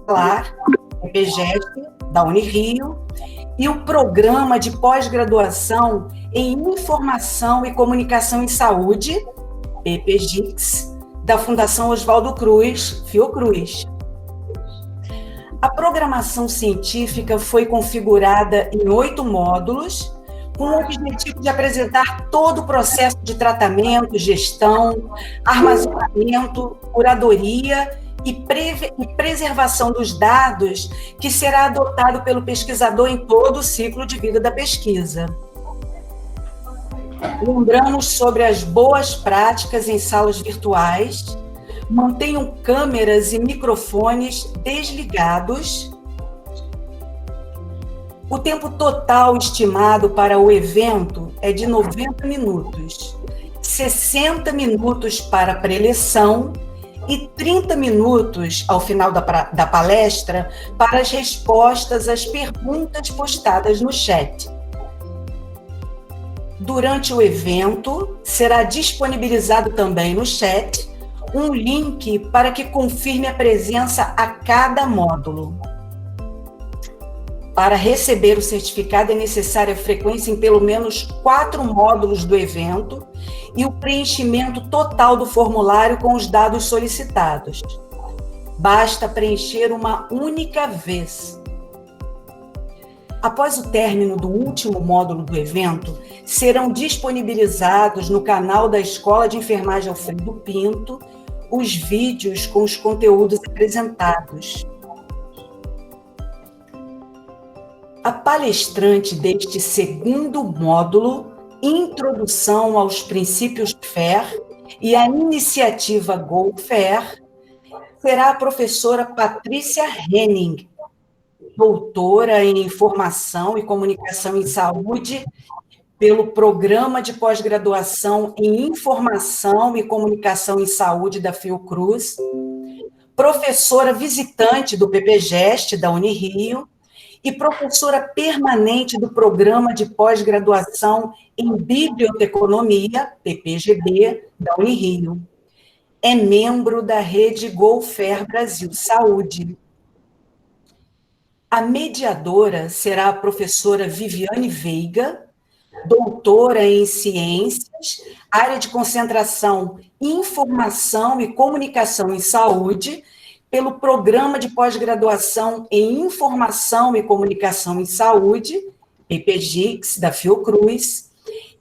Hospitalar, PPGEST, da Unirio, e o Programa de Pós-Graduação em Informação e Comunicação em Saúde, PPGIX, da Fundação Oswaldo Cruz, Fiocruz. A programação científica foi configurada em 8 módulos, com o objetivo de apresentar todo o processo de tratamento, gestão, armazenamento, curadoria e preservação dos dados que será adotado pelo pesquisador em todo o ciclo de vida da pesquisa. Lembramos sobre as boas práticas em salas virtuais. Mantenham câmeras e microfones desligados. O tempo total estimado para o evento é de 90 minutos, 60 minutos para a preleção e 30 minutos ao final da palestra para as respostas às perguntas postadas no chat. Durante o evento, será disponibilizado também no chat um link para que confirme a presença a cada módulo. Para receber o certificado é necessária a frequência em pelo menos 4 módulos do evento e o preenchimento total do formulário com os dados solicitados. Basta preencher uma única vez. Após o término do último módulo do evento, serão disponibilizados no canal da Escola de Enfermagem Alfredo Pinto os vídeos com os conteúdos apresentados. A palestrante deste segundo módulo, Introdução aos Princípios FAIR e a iniciativa GoFair, será a professora Patrícia Henning, doutora em Informação e Comunicação em Saúde pelo Programa de Pós-Graduação em Informação e Comunicação em Saúde da Fiocruz, professora visitante do PPGEST da Unirio e professora permanente do Programa de Pós-Graduação em Biblioteconomia, PPGB, da Unirio. É membro da rede GoFair Brasil Saúde. A mediadora será a professora Viviane Veiga, doutora em Ciências, área de concentração Informação e Comunicação em Saúde, pelo Programa de Pós-Graduação em Informação e Comunicação em Saúde, PPGIX, da Fiocruz.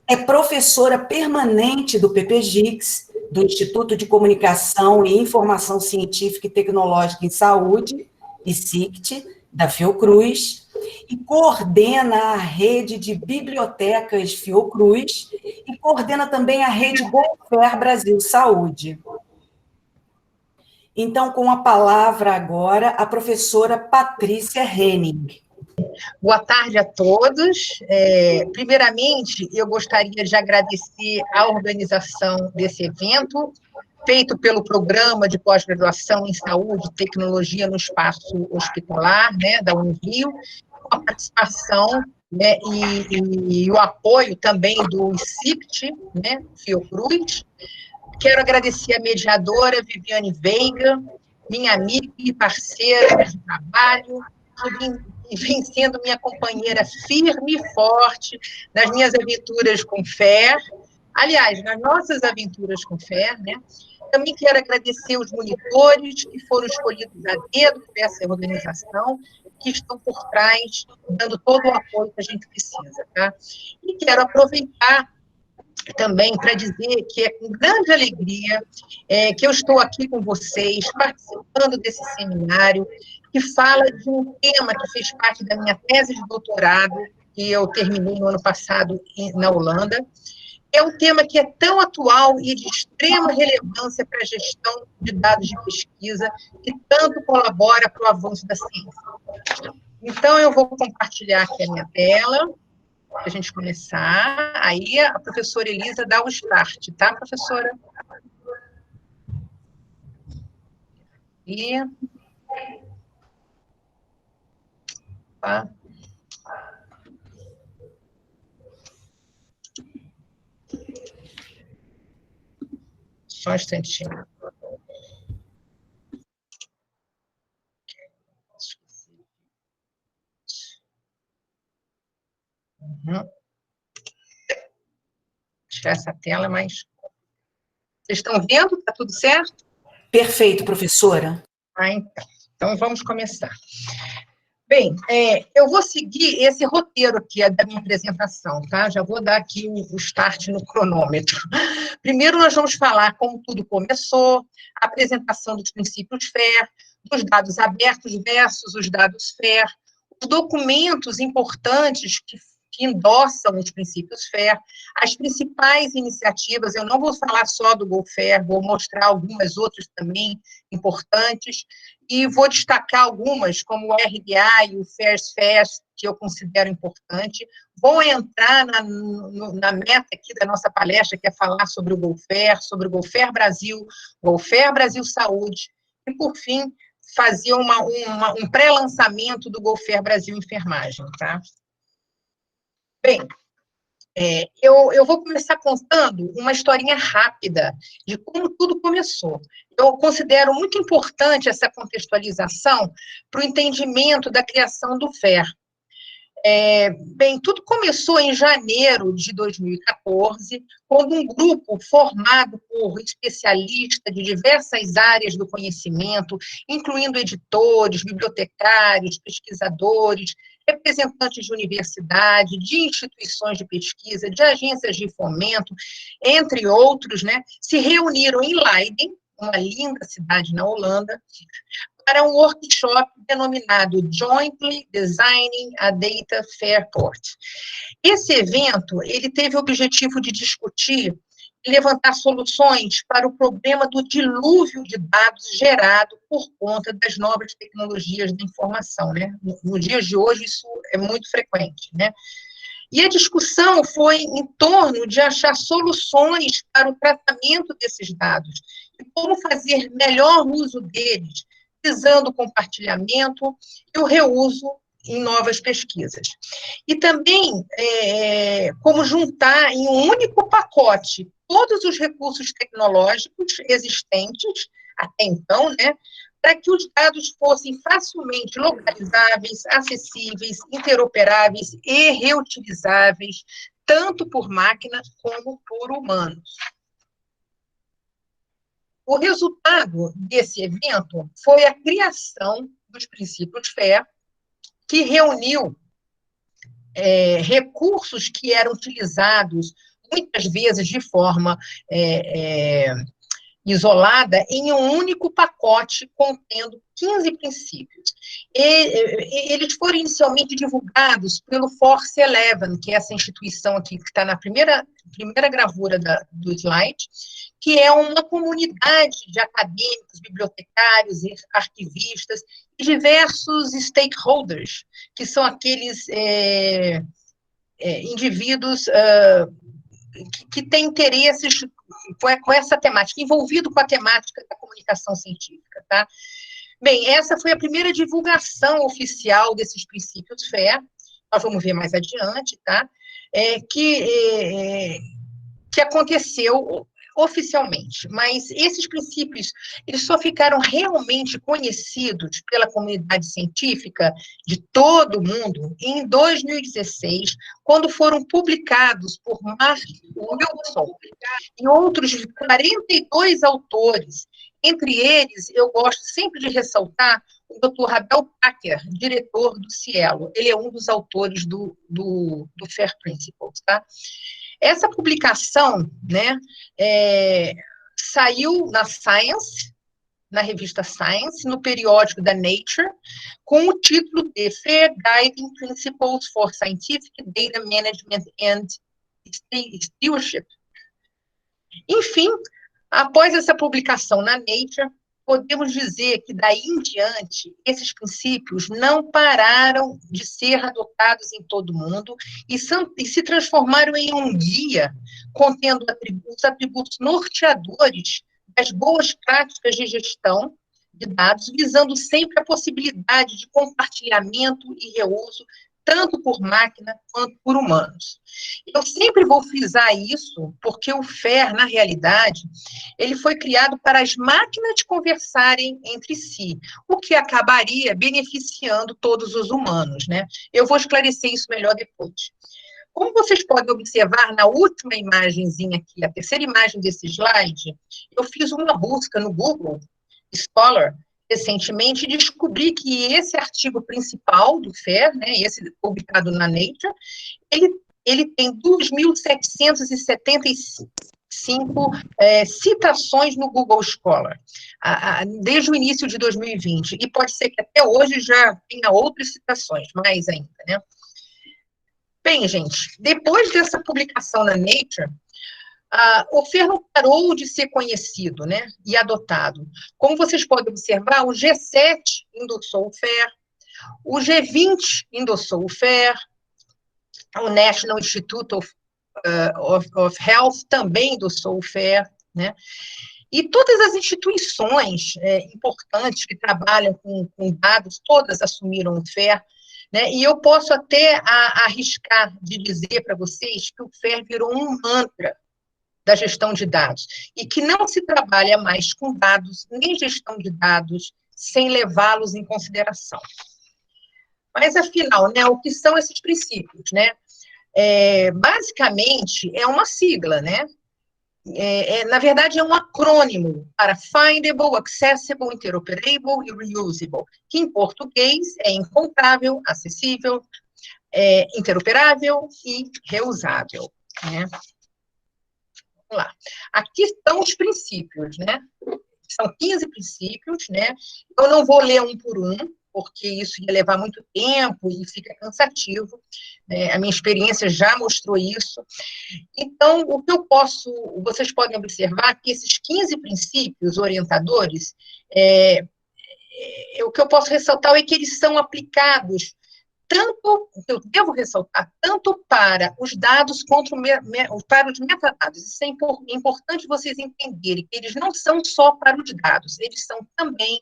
É professora permanente do PPGIX, do Instituto de Comunicação e Informação Científica e Tecnológica em Saúde, ICICT, da Fiocruz, e coordena a rede de bibliotecas Fiocruz e coordena também a rede GoFair Brasil Saúde. Então, com a palavra agora, a professora Patrícia Henning. Boa tarde a todos. Primeiramente, eu gostaria de agradecer a organização desse evento, feito pelo Programa de Pós-Graduação em Saúde e Tecnologia no Espaço Hospitalar, né, da Unirio, com a participação, né, e o apoio também do ICIPT, né, Fiocruz. Quero agradecer a mediadora Viviane Veiga, minha amiga e parceira de trabalho, que vem sendo minha companheira firme e forte nas minhas aventuras com fé. Aliás, nas nossas aventuras com fé, né? Também quero agradecer os monitores que foram escolhidos a dedo por essa organização, que estão por trás, dando todo o apoio que a gente precisa, tá? E quero aproveitar também para dizer que é com grande alegria que eu estou aqui com vocês, participando desse seminário, que fala de um tema que fez parte da minha tese de doutorado, que eu terminei no ano passado na Holanda. É um tema que é tão atual e de extrema relevância para a gestão de dados de pesquisa, que tanto colabora para o avanço da ciência. Então, eu vou compartilhar aqui a minha tela, para a gente começar. Aí, a professora Elisa dá o start, tá, professora? E... Tá. Só um instantinho. Uhum. Tirar essa tela, mas... Vocês estão vendo? Está tudo certo? Perfeito, professora. Então vamos começar. Bem, eu vou seguir esse roteiro aqui da minha apresentação, tá? Já vou dar aqui o start no cronômetro. Primeiro, nós vamos falar como tudo começou, a apresentação dos princípios FAIR, dos dados abertos versus os dados FAIR, os documentos importantes que endossam os princípios FAIR, as principais iniciativas, eu não vou falar só do GoFair, vou mostrar algumas outras também importantes, e vou destacar algumas, como o RDA e o FAIRS Fest, que eu considero importante. Vou entrar na meta aqui da nossa palestra, que é falar sobre o GoFair, sobre o GoFair Brasil Saúde, e, por fim, fazer um pré-lançamento do GoFair Brasil Enfermagem, tá? Bem, eu vou começar contando uma historinha rápida de como tudo começou. Eu considero muito importante essa contextualização para o entendimento da criação do FAIR. Bem, tudo começou em janeiro de 2014, quando um grupo formado por especialistas de diversas áreas do conhecimento, incluindo editores, bibliotecários, pesquisadores, representantes de universidade, de instituições de pesquisa, de agências de fomento, entre outros, né, se reuniram em Leiden, uma linda cidade na Holanda, para um workshop denominado Jointly Designing a Data Fairport. Esse evento, ele teve o objetivo de discutir e levantar soluções para o problema do dilúvio de dados gerado por conta das novas tecnologias da informação, né? Nos dias de hoje, isso é muito frequente, né? E a discussão foi em torno de achar soluções para o tratamento desses dados e como fazer melhor uso deles, visando o compartilhamento e o reuso em novas pesquisas. E também como juntar em um único pacote todos os recursos tecnológicos existentes, até então, né, para que os dados fossem facilmente localizáveis, acessíveis, interoperáveis e reutilizáveis, tanto por máquina como por humanos. O resultado desse evento foi a criação dos princípios FAIR, que reuniu recursos que eram utilizados muitas vezes de forma isolada em um único pacote contendo 15 princípios. Eles foram inicialmente divulgados pelo Force 11, que é essa instituição aqui que está na primeira gravura do slide, que é uma comunidade de acadêmicos, bibliotecários, arquivistas e diversos stakeholders, que são aqueles indivíduos que têm interesses com essa temática, envolvido com a temática da comunicação científica, tá? Bem, essa foi a primeira divulgação oficial desses princípios FAIR, nós vamos ver mais adiante, tá? Que aconteceu oficialmente, mas esses princípios, eles só ficaram realmente conhecidos pela comunidade científica de todo o mundo em 2016, quando foram publicados por Mark Wilson e outros 42 autores. Entre eles, eu gosto sempre de ressaltar o Dr. Abel Packer, diretor do Cielo. Ele é um dos autores do FAIR Principles, tá? Essa publicação, né, saiu na Science, na revista Science, no periódico da Nature, com o título de Fair Guiding Principles for Scientific Data Management and Stewardship. Enfim, após essa publicação na Nature, podemos dizer que, daí em diante, esses princípios não pararam de ser adotados em todo o mundo e se transformaram em um guia contendo os atributos norteadores das boas práticas de gestão de dados, visando sempre a possibilidade de compartilhamento e reuso, tanto por máquina quanto por humanos. Eu sempre vou frisar isso, porque o FAIR, na realidade, ele foi criado para as máquinas conversarem entre si, o que acabaria beneficiando todos os humanos, né? Eu vou esclarecer isso melhor depois. Como vocês podem observar na última imagenzinha aqui, a terceira imagem desse slide, eu fiz uma busca no Google Scholar recentemente e descobri que esse artigo principal do FAIR, né, esse publicado na Nature, ele tem 2.775 citações no Google Scholar, desde o início de 2020, e pode ser que até hoje já tenha outras citações, mais ainda, né? Bem, gente, depois dessa publicação na Nature, o FAIR não parou de ser conhecido, né, e adotado. Como vocês podem observar, o G7 endossou o FAIR, o G20 endossou o FAIR, o National Institute of Health também endossou o FAIR, né, e todas as instituições importantes que trabalham com dados, todas assumiram o FAIR, né, e eu posso até arriscar de dizer para vocês que o FAIR virou um mantra da gestão de dados, e que não se trabalha mais com dados, nem gestão de dados, sem levá-los em consideração. Mas, afinal, né, o que são esses princípios, né? Basicamente, é uma sigla, né? Na verdade, é um acrônimo para Findable, Accessible, Interoperable e Reusable, que em português é encontrável, acessível, interoperável e reusável, né? Vamos lá. Aqui estão os princípios, né? São 15 princípios, né? Eu não vou ler um por um, porque isso ia levar muito tempo e fica cansativo, né? A minha experiência já mostrou isso. Então, o que eu posso, vocês podem observar que esses 15 princípios orientadores, o que eu posso ressaltar é que eles são aplicados tanto, eu devo ressaltar, tanto para os dados quanto para os metadados. Isso é importante vocês entenderem, que eles não são só para os dados, eles são também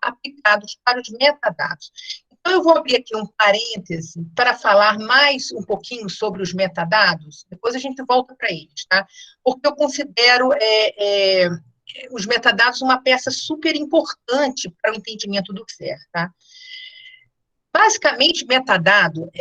aplicados para os metadados. Então, eu vou abrir aqui um parêntese para falar mais um pouquinho sobre os metadados, depois a gente volta para eles, tá? Porque eu considero os metadados uma peça super importante para o entendimento do FAIR, tá? Basicamente, metadado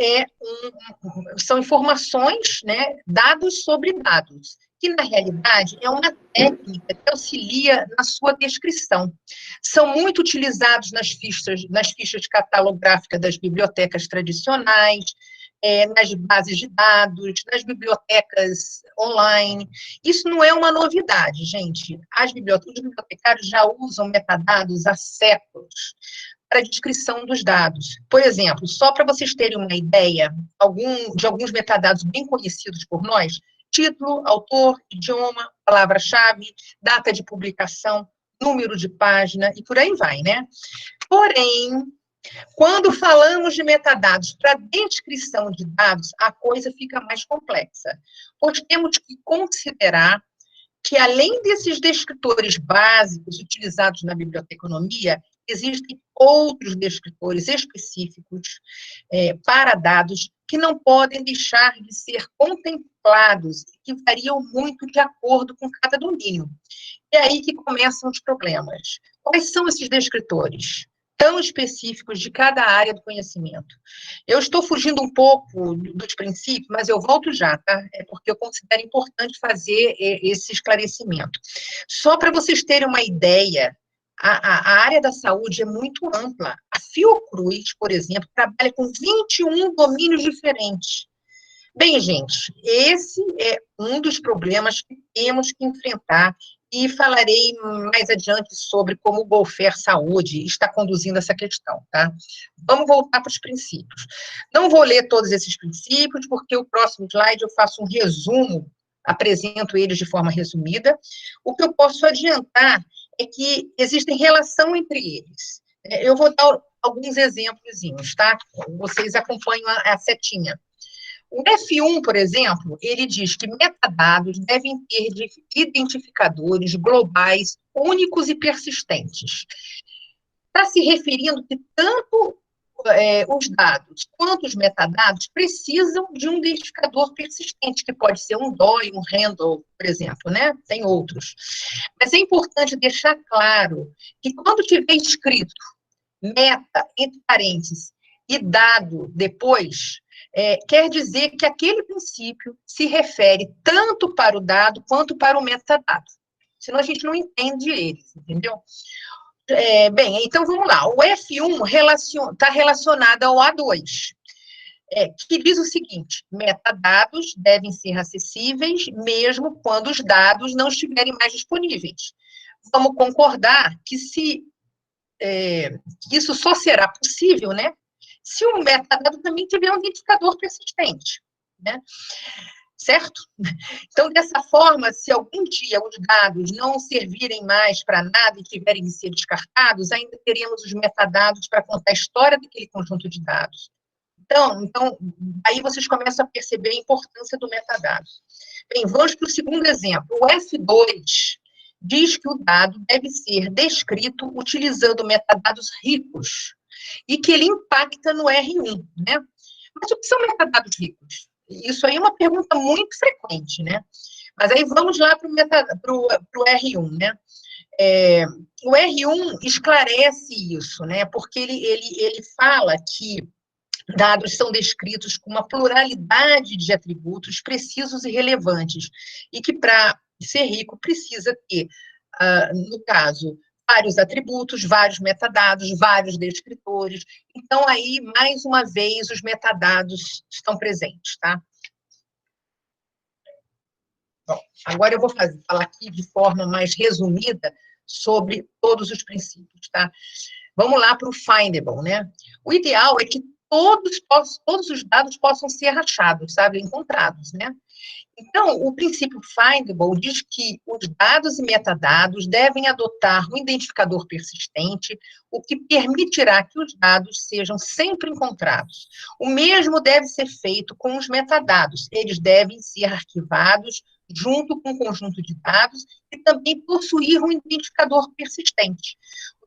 são informações, né, dados sobre dados, que, na realidade, é uma técnica que auxilia na sua descrição. São muito utilizados nas fichas catalográficas das bibliotecas tradicionais, nas bases de dados, nas bibliotecas online. Isso não é uma novidade, gente. Os bibliotecários já usam metadados há séculos para a descrição dos dados. Por exemplo, só para vocês terem uma ideia de alguns metadados bem conhecidos por nós: título, autor, idioma, palavra-chave, data de publicação, número de página, e por aí vai, né? Porém, quando falamos de metadados para descrição de dados, a coisa fica mais complexa, pois temos que considerar que, além desses descritores básicos utilizados na biblioteconomia, existem outros descritores específicos para dados que não podem deixar de ser contemplados, que variam muito de acordo com cada domínio. É aí que começam os problemas. Quais são esses descritores tão específicos de cada área do conhecimento? Eu estou fugindo um pouco dos princípios, mas eu volto já, tá? É porque eu considero importante fazer esse esclarecimento. Só para vocês terem uma ideia, a área da saúde é muito ampla. A Fiocruz, por exemplo, trabalha com 21 domínios diferentes. Bem, gente, esse é um dos problemas que temos que enfrentar, e falarei mais adiante sobre como o GoFair Saúde está conduzindo essa questão, tá? Vamos voltar para os princípios. Não vou ler todos esses princípios, porque o próximo slide eu faço um resumo, apresento eles de forma resumida. O que eu posso adiantar é que existem relação entre eles. Eu vou dar alguns exemplos, tá? Vocês acompanham a setinha. O F1, por exemplo, ele diz que metadados devem ter identificadores globais únicos e persistentes. Está se referindo que tanto os dados quanto os metadados precisam de um identificador persistente, que pode ser um DOI, um handle, por exemplo, né? Tem outros. Mas é importante deixar claro que quando tiver escrito meta, entre parênteses, e dado depois, quer dizer que aquele princípio se refere tanto para o dado quanto para o metadado. Senão a gente não entende eles, entendeu? Bem, então vamos lá. O F1 está relacionado ao A2, que diz o seguinte: metadados devem ser acessíveis mesmo quando os dados não estiverem mais disponíveis. Vamos concordar que isso só será possível, né, se o metadado também tiver um identificador persistente, né? Certo? Então, dessa forma, se algum dia os dados não servirem mais para nada e tiverem de ser descartados, ainda teremos os metadados para contar a história daquele conjunto de dados. Então, aí vocês começam a perceber a importância do metadado. Bem, vamos para o segundo exemplo. O F2 diz que o dado deve ser descrito utilizando metadados ricos e que ele impacta no R1, né? Mas o que são metadados ricos? Isso aí é uma pergunta muito frequente, né? Mas aí vamos lá para o R1, né? O R1 esclarece isso, né? Porque ele fala que dados são descritos com uma pluralidade de atributos precisos e relevantes, e que para ser rico precisa ter, no caso, vários atributos, vários metadados, vários descritores. Então, aí, mais uma vez, os metadados estão presentes, tá? Bom, agora eu vou falar aqui de forma mais resumida sobre todos os princípios, tá? Vamos lá para o findable, né? O ideal é que todos os dados possam ser achados, sabe? Encontrados, né? Então, o princípio findable diz que os dados e metadados devem adotar um identificador persistente, o que permitirá que os dados sejam sempre encontrados. O mesmo deve ser feito com os metadados. Eles devem ser arquivados junto com um conjunto de dados e também possuir um identificador persistente.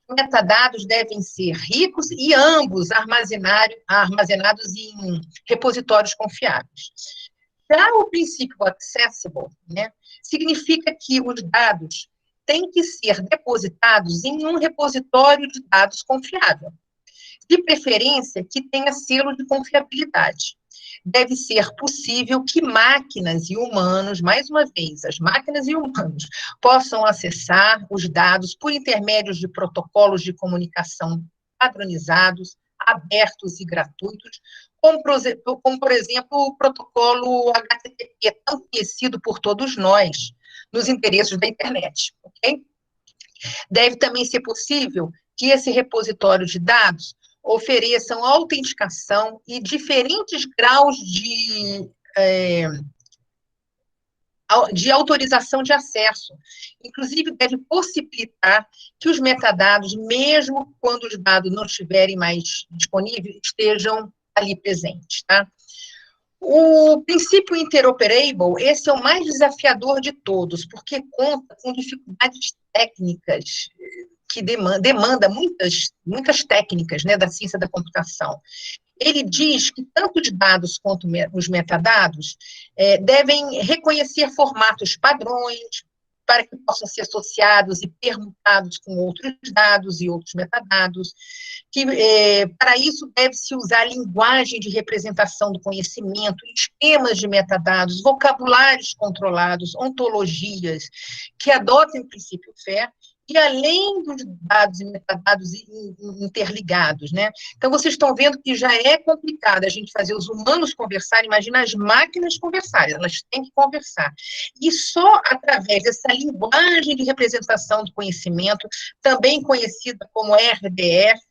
Os metadados devem ser ricos e ambos armazenados em repositórios confiáveis. Já o princípio accessible, né, significa que os dados têm que ser depositados em um repositório de dados confiável, de preferência que tenha selo de confiabilidade. Deve ser possível que máquinas e humanos, mais uma vez, as máquinas e humanos, possam acessar os dados por intermédio de protocolos de comunicação padronizados, abertos e gratuitos, como, por exemplo, o protocolo HTTP, tão conhecido por todos nós, nos endereços da internet, ok? Deve também ser possível que esse repositório de dados ofereçam autenticação e diferentes graus de autorização de acesso. Inclusive, deve possibilitar que os metadados, mesmo quando os dados não estiverem mais disponíveis, estejam ali presentes, tá? O princípio interoperable, esse é o mais desafiador de todos, porque conta com dificuldades técnicas que demanda muitas técnicas, né, da ciência da computação. Ele diz que tanto os dados quanto os metadados devem reconhecer formatos padrões para que possam ser associados e permutados com outros dados e outros metadados, que para isso deve-se usar linguagem de representação do conhecimento, esquemas de metadados, vocabulários controlados, ontologias, que adotem o princípio FAIR, e além dos dados e metadados interligados, né? Então, vocês estão vendo que já é complicado a gente fazer os humanos conversarem, imagina as máquinas conversarem, elas têm que conversar. E só através dessa linguagem de representação do conhecimento, também conhecida como RDF,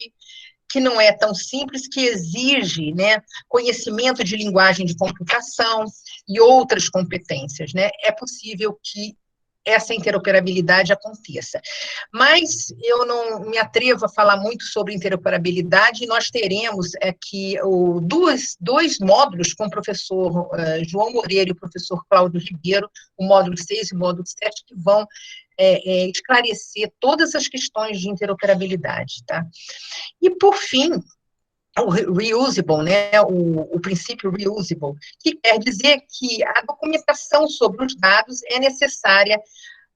que não é tão simples, que exige, né, conhecimento de linguagem de computação e outras competências, né? É possível que essa interoperabilidade aconteça. Mas eu não me atrevo a falar muito sobre interoperabilidade, e nós teremos aqui dois módulos com o professor João Moreira e o professor Cláudio Ribeiro, o módulo 6 e o módulo 7, que vão esclarecer todas as questões de interoperabilidade, tá? E, por fim, o reusable, né, o princípio reusable, que quer dizer que a documentação sobre os dados é necessária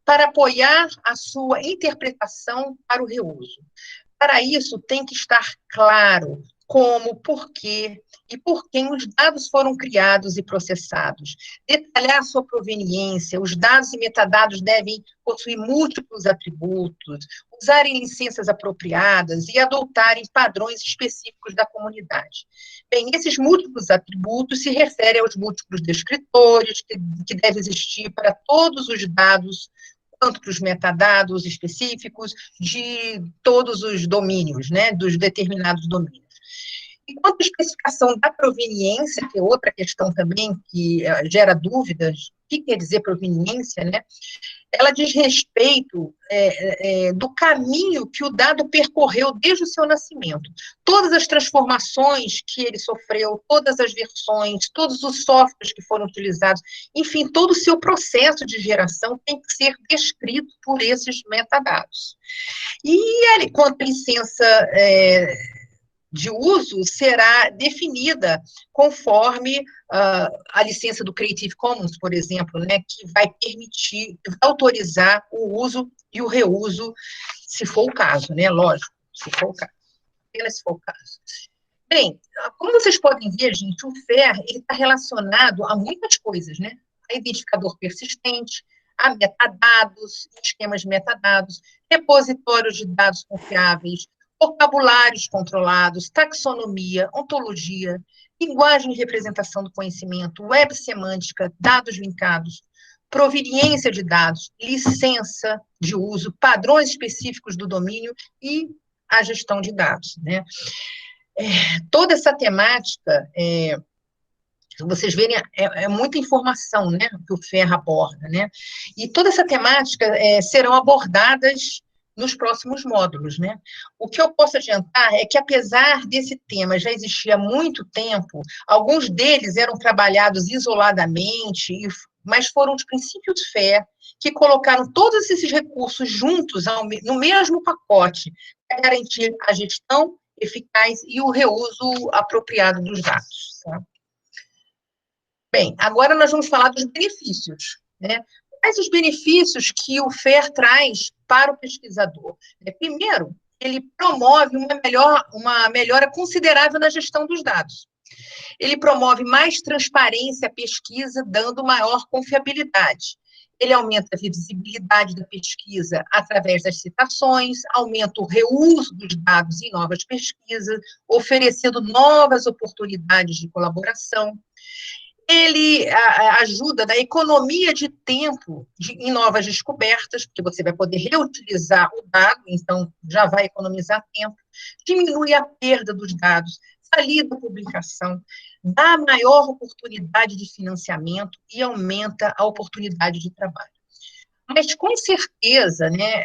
para apoiar a sua interpretação para o reuso. Para isso, tem que estar claro como, por quê e por quem os dados foram criados e processados. Detalhar sua proveniência, os dados e metadados devem possuir múltiplos atributos, usarem licenças apropriadas e adotarem padrões específicos da comunidade. Bem, esses múltiplos atributos se referem aos múltiplos descritores que devem existir para todos os dados, tanto para os metadados específicos de todos os domínios, né, dos determinados domínios. E quanto à especificação da proveniência, que é outra questão também que gera dúvidas, o que quer dizer proveniência, né? Ela diz respeito do caminho que o dado percorreu desde o seu nascimento. Todas as transformações que ele sofreu, todas as versões, todos os softwares que foram utilizados, enfim, todo o seu processo de geração tem que ser descrito por esses metadados. E quanto à licença de uso será definida conforme a licença do Creative Commons, por exemplo, né, que vai permitir, vai autorizar o uso e o reuso, se for o caso, né, lógico, se for o caso, apenas se for o caso. Bem, como vocês podem ver, gente, o FAIR está relacionado a muitas coisas, né, a identificador persistente, a metadados, esquemas de metadados, repositórios de dados confiáveis, vocabulários controlados, taxonomia, ontologia, linguagem de representação do conhecimento, web semântica, dados linkados, proveniência de dados, licença de uso, padrões específicos do domínio e a gestão de dados, né? Toda essa temática, vocês verem, é muita informação, né, que o FAIR aborda, né? E toda essa temática serão abordadas nos próximos módulos, né? O que eu posso adiantar é que, apesar desse tema já existir há muito tempo, alguns deles eram trabalhados isoladamente, mas foram os princípios FAIR que colocaram todos esses recursos juntos no mesmo pacote para garantir a gestão eficaz e o reuso apropriado dos dados. Tá? Bem, agora nós vamos falar dos benefícios, né? Quais os benefícios que o FAIR traz para o pesquisador? Primeiro, ele promove uma melhora considerável na gestão dos dados. Ele promove mais transparência à pesquisa, dando maior confiabilidade. Ele aumenta a visibilidade da pesquisa através das citações, aumenta o reuso dos dados em novas pesquisas, oferecendo novas oportunidades de colaboração. Ele ajuda na economia de tempo em novas descobertas, porque você vai poder reutilizar o dado, então já vai economizar tempo, diminui a perda dos dados, valida a publicação, dá maior oportunidade de financiamento e aumenta a oportunidade de trabalho. Mas, com certeza, né,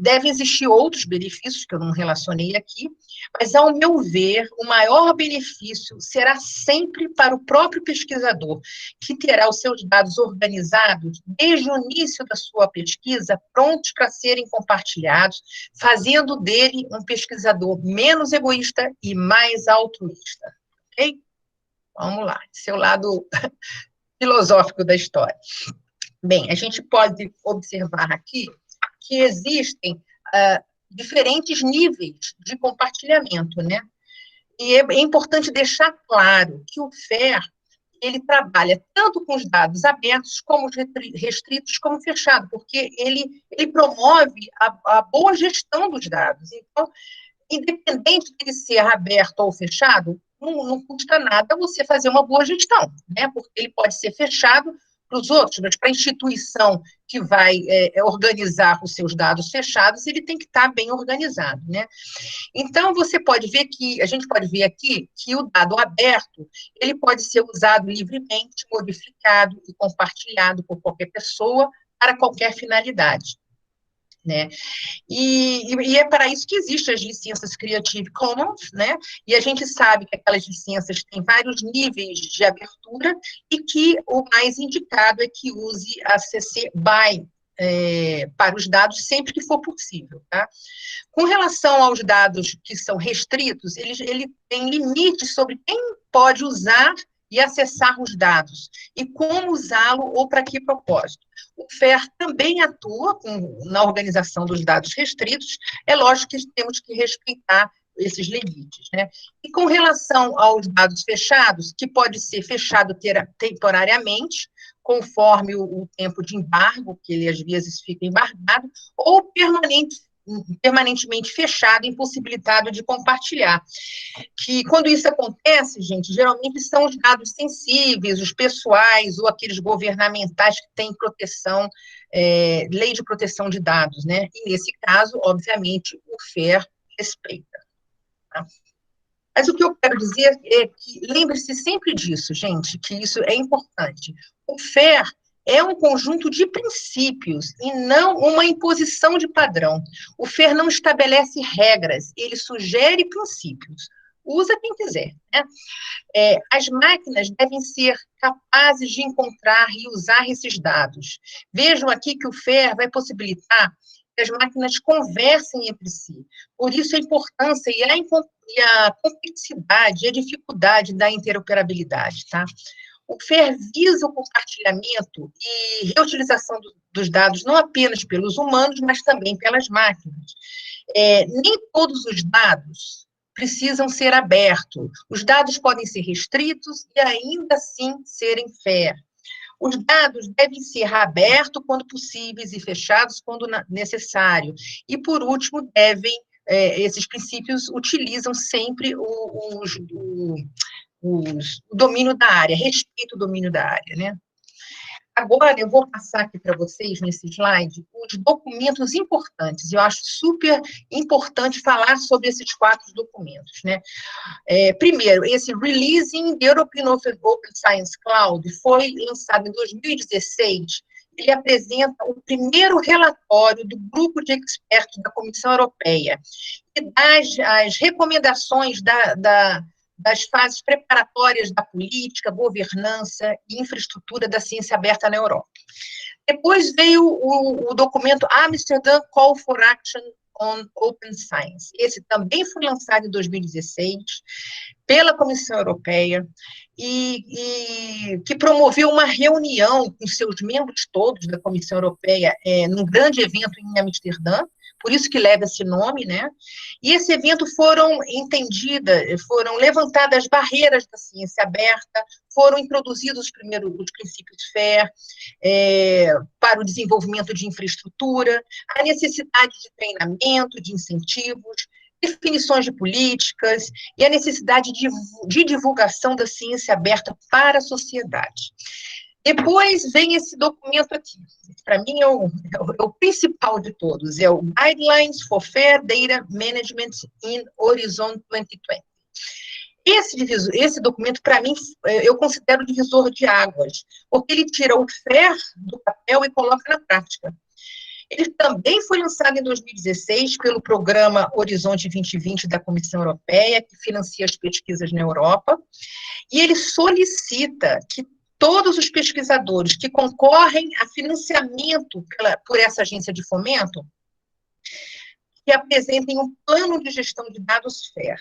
devem existir outros benefícios que eu não relacionei aqui, mas, ao meu ver, o maior benefício será sempre para o próprio pesquisador, que terá os seus dados organizados desde o início da sua pesquisa, prontos para serem compartilhados, fazendo dele um pesquisador menos egoísta e mais altruísta. Ok? Vamos lá, esse é o lado filosófico da história. Bem, a gente pode observar aqui que existem diferentes níveis de compartilhamento, né? E é importante deixar claro que o FAIR, ele trabalha tanto com os dados abertos, como restritos, como fechados, porque ele promove a boa gestão dos dados. Então, independente de ele ser aberto ou fechado, não custa nada você fazer uma boa gestão, né? Porque ele pode ser fechado para os outros, mas para a instituição que vai organizar os seus dados fechados, ele tem que estar bem organizado, né? Então, a gente pode ver aqui que o dado aberto, ele pode ser usado livremente, modificado e compartilhado por qualquer pessoa para qualquer finalidade. Né? E é para isso que existem as licenças Creative Commons, né? E a gente sabe que aquelas licenças têm vários níveis de abertura e que o mais indicado é que use a CC BY para os dados sempre que for possível, tá? Com relação aos dados que são restritos, ele tem limites sobre quem pode usar e acessar os dados, e como usá-lo ou para que propósito. O FAIR também atua na organização dos dados restritos, é lógico que temos que respeitar esses limites, né? E com relação aos dados fechados, que pode ser fechado temporariamente, conforme o tempo de embargo, que ele às vezes fica embargado, ou permanentemente fechado, impossibilitado de compartilhar. Que quando isso acontece, gente, geralmente são os dados sensíveis, os pessoais, ou aqueles governamentais que têm proteção, lei de proteção de dados, né? E nesse caso, obviamente, o FAIR respeita. Tá? Mas o que eu quero dizer é que lembre-se sempre disso, gente, que isso é importante. O FAIR é um conjunto de princípios e não uma imposição de padrão. O FAIR não estabelece regras, ele sugere princípios. Usa quem quiser, né? As máquinas devem ser capazes de encontrar e usar esses dados. Vejam aqui que o FAIR vai possibilitar que as máquinas conversem entre si. Por isso a importância e a complexidade e a dificuldade da interoperabilidade, tá? O FAIR visa o compartilhamento e reutilização dos dados não apenas pelos humanos, mas também pelas máquinas. Nem todos os dados precisam ser abertos. Os dados podem ser restritos e ainda assim serem FAIR. Os dados devem ser abertos quando possíveis e fechados quando necessário. E, por último, esses princípios utilizam sempre o domínio da área, respeito ao domínio da área, né? Agora, eu vou passar aqui para vocês, nesse slide, os documentos importantes. Eu acho super importante falar sobre esses 4 documentos, né? Primeiro, esse Releasing the European Open Science Cloud foi lançado em 2016. Ele apresenta o primeiro relatório do grupo de expertos da Comissão Europeia e as recomendações das fases preparatórias da política, governança e infraestrutura da ciência aberta na Europa. Depois veio o documento Amsterdam Call for Action on Open Science. Esse também foi lançado em 2016 pela Comissão Europeia e que promoveu uma reunião com seus membros todos da Comissão Europeia num grande evento em Amsterdã, por isso que leva esse nome, né? E esse evento foram levantadas barreiras da ciência aberta, foram introduzidos os princípios FAIR para o desenvolvimento de infraestrutura, a necessidade de treinamento, de incentivos, definições de políticas e a necessidade de divulgação da ciência aberta para a sociedade. Depois vem esse documento aqui, para mim é o principal de todos, é o Guidelines for Fair Data Management in Horizon 2020. Esse documento, para mim, eu considero divisor de águas, porque ele tira o FAIR do papel e coloca na prática. Ele também foi lançado em 2016 pelo programa Horizonte 2020 da Comissão Europeia, que financia as pesquisas na Europa, e ele solicita que todos os pesquisadores que concorrem a financiamento por essa agência de fomento que apresentem um plano de gestão de dados FAIR.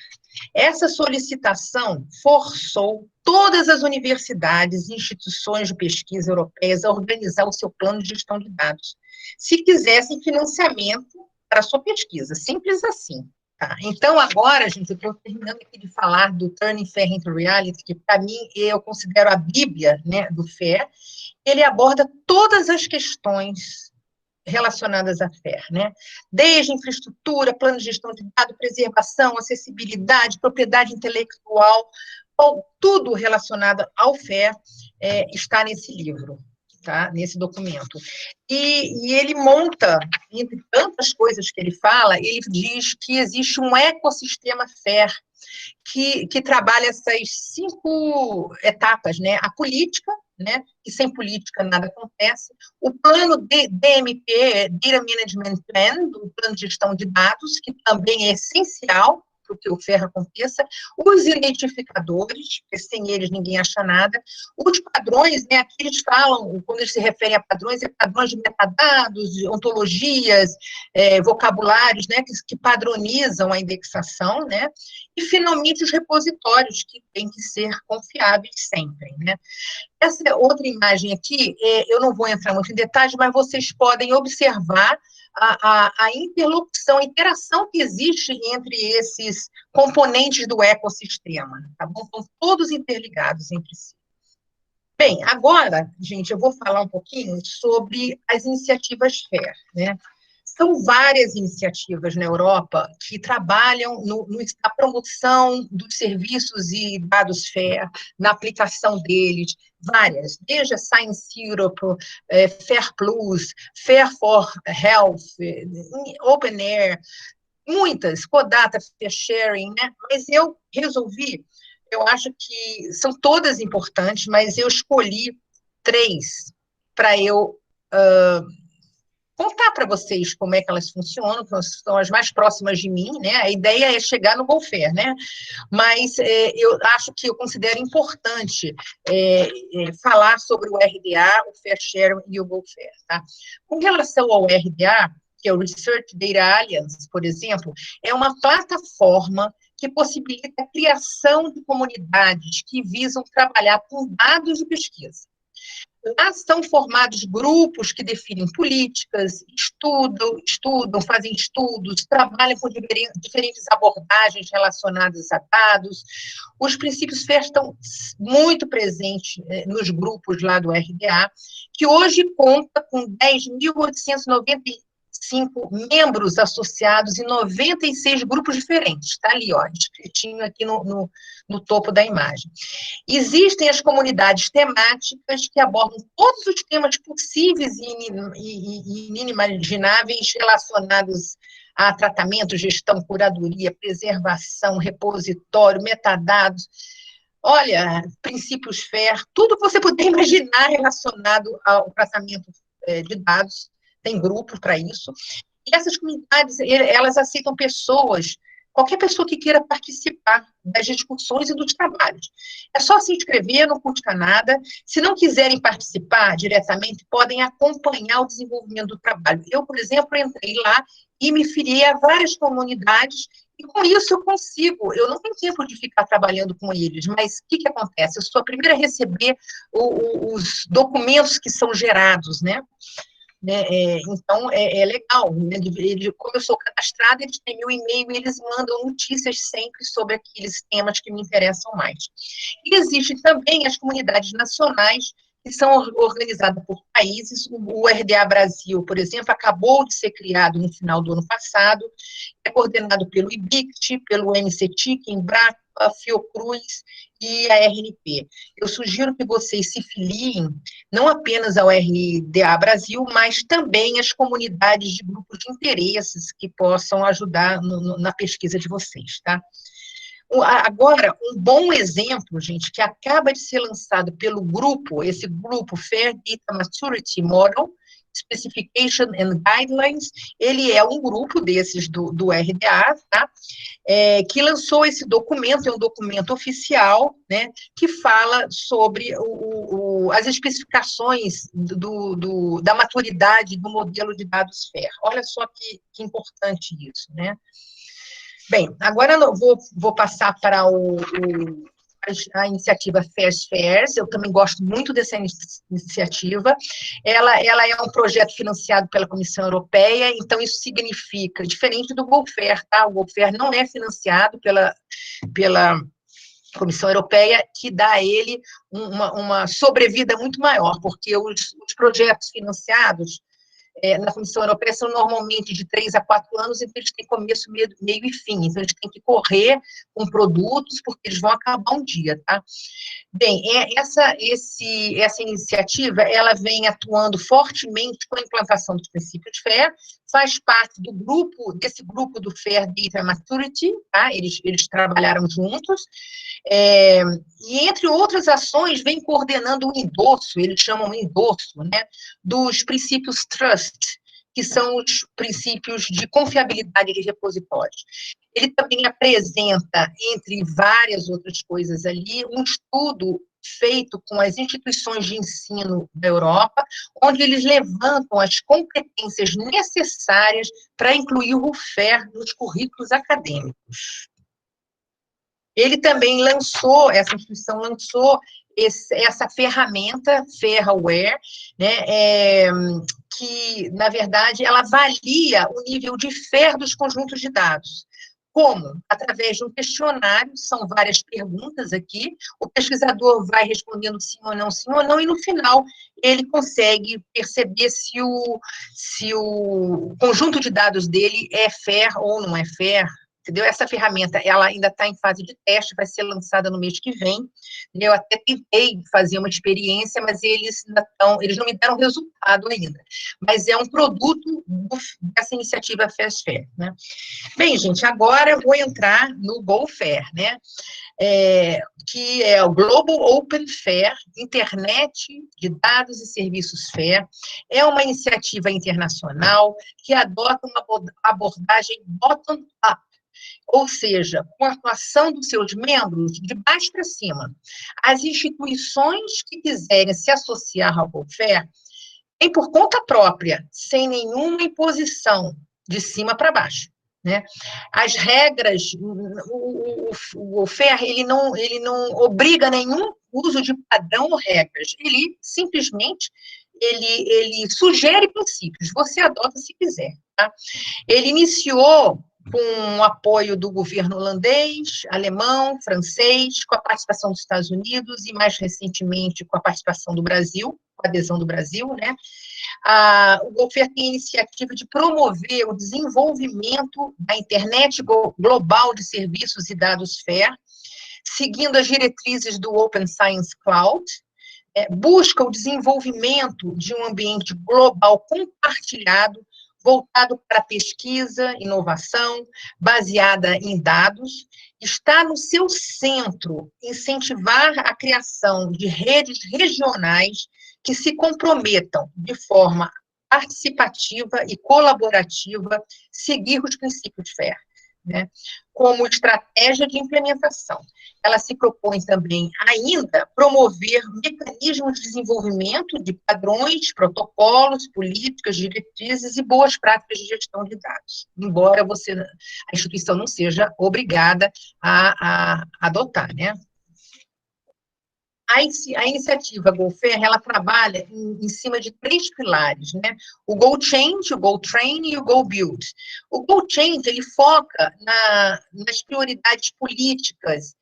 Essa solicitação forçou todas as universidades e instituições de pesquisa europeias a organizar o seu plano de gestão de dados, se quisessem financiamento para a sua pesquisa. Simples assim. Tá. Então, agora, gente, eu estou terminando aqui de falar do Turning FAIR into Reality, que, para mim, eu considero a bíblia, né, do FAIR. Ele aborda todas as questões relacionadas à FAIR, né? Desde infraestrutura, plano de gestão de dados, preservação, acessibilidade, propriedade intelectual, tudo relacionado ao FAIR está nesse livro. Tá, nesse documento. E ele monta, entre tantas coisas que ele fala, ele diz que existe um ecossistema FAIR que trabalha essas 5 etapas, né? A política, né? E sem política nada acontece. O plano DMP, Data Management Plan, do plano de gestão de dados, que também é essencial para que o FAIR aconteça, os identificadores, porque sem eles ninguém acha nada, os padrões, né, aqui eles falam, quando eles se referem a padrões, padrões de metadados, de ontologias, vocabulários, né, que padronizam a indexação, né, e finalmente os repositórios, que têm que ser confiáveis sempre, né. Essa é outra imagem aqui, eu não vou entrar muito em detalhes, mas vocês podem observar a interlocução, a interação que existe entre esses componentes do ecossistema, tá bom? Estão todos interligados entre si. Bem, agora, gente, eu vou falar um pouquinho sobre as iniciativas FAIR, né? São várias iniciativas na Europa que trabalham na promoção dos serviços e dados FAIR, na aplicação deles, várias, desde a Science Europe, FAIR Plus, FAIR for Health, Open Air, muitas, Codata, FAIR Sharing, né? Mas eu resolvi, eu acho que são todas importantes, mas eu escolhi 3 para eu contar para vocês como é que elas funcionam, que são as mais próximas de mim, né? A ideia é chegar no GoFair, né? Mas eu acho que eu considero importante falar sobre o RDA, o Fair Share e o GoFair, tá? Com relação ao RDA, que é o Research Data Alliance, por exemplo, é uma plataforma que possibilita a criação de comunidades que visam trabalhar com dados de pesquisa. Lá são formados grupos que definem políticas, estudam, fazem estudos, trabalham com diferentes abordagens relacionadas a dados. Os princípios FAIR estão muito presentes nos grupos lá do RDA, que hoje conta com 10.895 membros associados em 96 grupos diferentes. Está ali, ó, descritinho aqui no topo da imagem. Existem as comunidades temáticas que abordam todos os temas possíveis e inimagináveis relacionados a tratamento, gestão, curadoria, preservação, repositório, metadados. Olha, princípios FAIR, tudo que você puder imaginar relacionado ao tratamento de dados, tem grupo para isso. E essas comunidades, elas aceitam pessoas, qualquer pessoa que queira participar das discussões e dos trabalhos. É só se inscrever, não custa nada. Se não quiserem participar diretamente, podem acompanhar o desenvolvimento do trabalho. Eu, por exemplo, entrei lá e me filiei a várias comunidades, e com isso eu consigo, eu não tenho tempo de ficar trabalhando com eles, mas o que acontece? Eu sou a primeira a receber os documentos que são gerados, né? Então, é legal, né? Como eu sou cadastrada, eles têm meu e-mail e eles mandam notícias sempre sobre aqueles temas que me interessam mais. E existem também as comunidades nacionais, que são organizadas por países. O RDA Brasil, por exemplo, acabou de ser criado no final do ano passado, é coordenado pelo IBICT, pelo MCTIC, Embrapa, Fiocruz e a RNP. Eu sugiro que vocês se filiem não apenas ao RDA Brasil, mas também às comunidades de grupos de interesses que possam ajudar na pesquisa de vocês, tá? Agora, um bom exemplo, gente, que acaba de ser lançado pelo grupo, esse grupo Fair Data Maturity Model, Specification and Guidelines, ele é um grupo desses do RDA, tá? Que lançou esse documento, é um documento oficial, né, que fala sobre as especificações da maturidade do modelo de dados FAIR. Olha só que importante isso, né? Bem, agora eu vou passar para a iniciativa FAIRs. Eu também gosto muito dessa iniciativa. Ela é um projeto financiado pela Comissão Europeia, então isso significa, diferente do GoFair, tá? O GoFair não é financiado pela Comissão Europeia, que dá a ele uma sobrevida muito maior, porque os projetos financiados na Comissão Europeia são normalmente de 3 a 4 anos, então eles têm começo, meio e fim, então eles têm que correr com produtos, porque eles vão acabar um dia, tá? Bem, essa iniciativa, ela vem atuando fortemente com a implantação dos princípios de FAIR, faz parte desse grupo do FAIR Data Maturity, tá? Eles trabalharam juntos, e entre outras ações, vem coordenando o endosso, eles chamam endosso, né, dos princípios Trust, que são os princípios de confiabilidade de repositórios. Ele também apresenta, entre várias outras coisas ali, um estudo feito com as instituições de ensino da Europa, onde eles levantam as competências necessárias para incluir o FAIR nos currículos acadêmicos. Ele também lançou, essa instituição lançou essa ferramenta, Fairware, né, que, na verdade, ela avalia o nível de FAIR dos conjuntos de dados. Como? Através de um questionário, são várias perguntas aqui, o pesquisador vai respondendo sim ou não, e no final ele consegue perceber se o conjunto de dados dele é FAIR ou não é FAIR, entendeu? Essa ferramenta, ela ainda está em fase de teste, vai ser lançada no mês que vem. Eu até tentei fazer uma experiência, mas eles não me deram resultado ainda. Mas é um produto dessa iniciativa FastFair, né? Bem, gente, agora eu vou entrar no GoFair, né? Que é o Global Open Fair, Internet de Dados e Serviços Fair. É uma iniciativa internacional que adota uma abordagem bottom-up, ou seja, com a atuação dos seus membros de baixo para cima. As instituições que quiserem se associar ao GoFair têm por conta própria, sem nenhuma imposição de cima para baixo, né? As regras, o GoFair, ele não obriga nenhum uso de padrão ou regras, ele simplesmente ele sugere princípios, você adota se quiser, tá? Ele iniciou com o apoio do governo holandês, alemão, francês, com a participação dos Estados Unidos e, mais recentemente, com a participação do Brasil, com a adesão do Brasil, né? O GoFair tem a iniciativa de promover o desenvolvimento da internet global de serviços e dados FAIR, seguindo as diretrizes do Open Science Cloud, busca o desenvolvimento de um ambiente global compartilhado, voltado para pesquisa, inovação, baseada em dados, está no seu centro incentivar a criação de redes regionais que se comprometam de forma participativa e colaborativa, seguir os princípios FAIR, né, como estratégia de implementação. Ela se propõe também ainda promover mecanismos de desenvolvimento de padrões, protocolos, políticas, diretrizes e boas práticas de gestão de dados, embora a instituição não seja obrigada a adotar, né? A iniciativa GoFair, ela trabalha em cima de 3 pilares, né? O GoChange, o GoTrain e o GoBuild. O GoChange, ele foca nas prioridades políticas,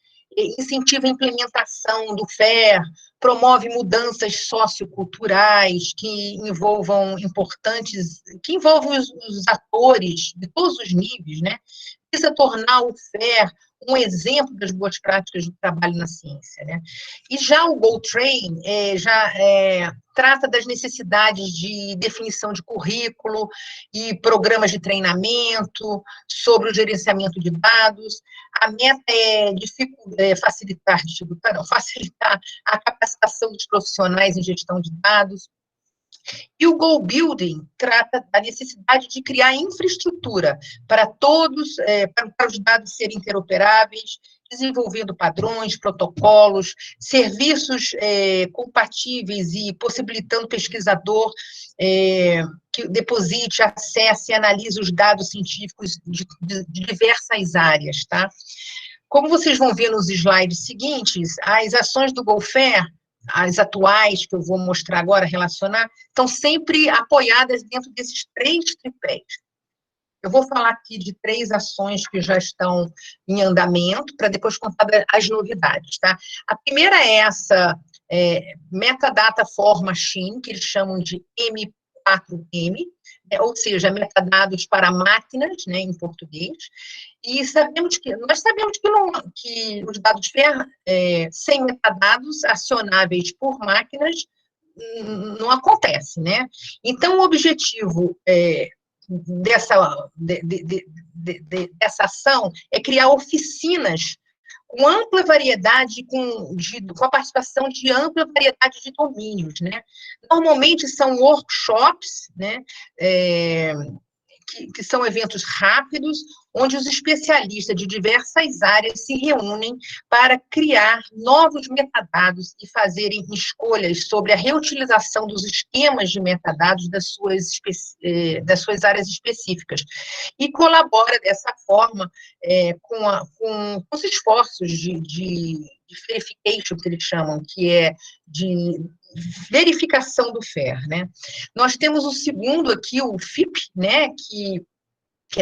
incentiva a implementação do FAIR, promove mudanças socioculturais que envolvam os atores de todos os níveis, né? Precisa tornar o FAIR um exemplo das boas práticas do trabalho na ciência, né? E já o GoTrain trata das necessidades de definição de currículo e programas de treinamento sobre o gerenciamento de dados. A meta é facilitar a capacitação dos profissionais em gestão de dados. E o Go Building trata da necessidade de criar infraestrutura para todos, para os dados serem interoperáveis, desenvolvendo padrões, protocolos, serviços compatíveis e possibilitando o pesquisador que deposite, acesse e analise os dados científicos de diversas áreas, tá? Como vocês vão ver nos slides seguintes, as ações do GoFair, as atuais, que eu vou mostrar agora, relacionar, estão sempre apoiadas dentro desses 3 tripés. Eu vou falar aqui de 3 ações que já estão em andamento, para depois contar as novidades, tá? A primeira é essa Metadata for Machine, que eles chamam de M4M, ou seja, metadados para máquinas, né, em português, e nós sabemos que os dados FAIR, sem metadados acionáveis por máquinas, não acontece, né? Então, o objetivo dessa ação é criar oficinas com ampla variedade, com a participação de ampla variedade de domínios, né? Normalmente são workshops, né? Que são eventos rápidos, onde os especialistas de diversas áreas se reúnem para criar novos metadados e fazerem escolhas sobre a reutilização dos esquemas de metadados das suas áreas específicas. E colabora dessa forma com os esforços de verification, que eles chamam, que é de verificação do FAIR, né? Nós temos o segundo aqui, o FIP, né, que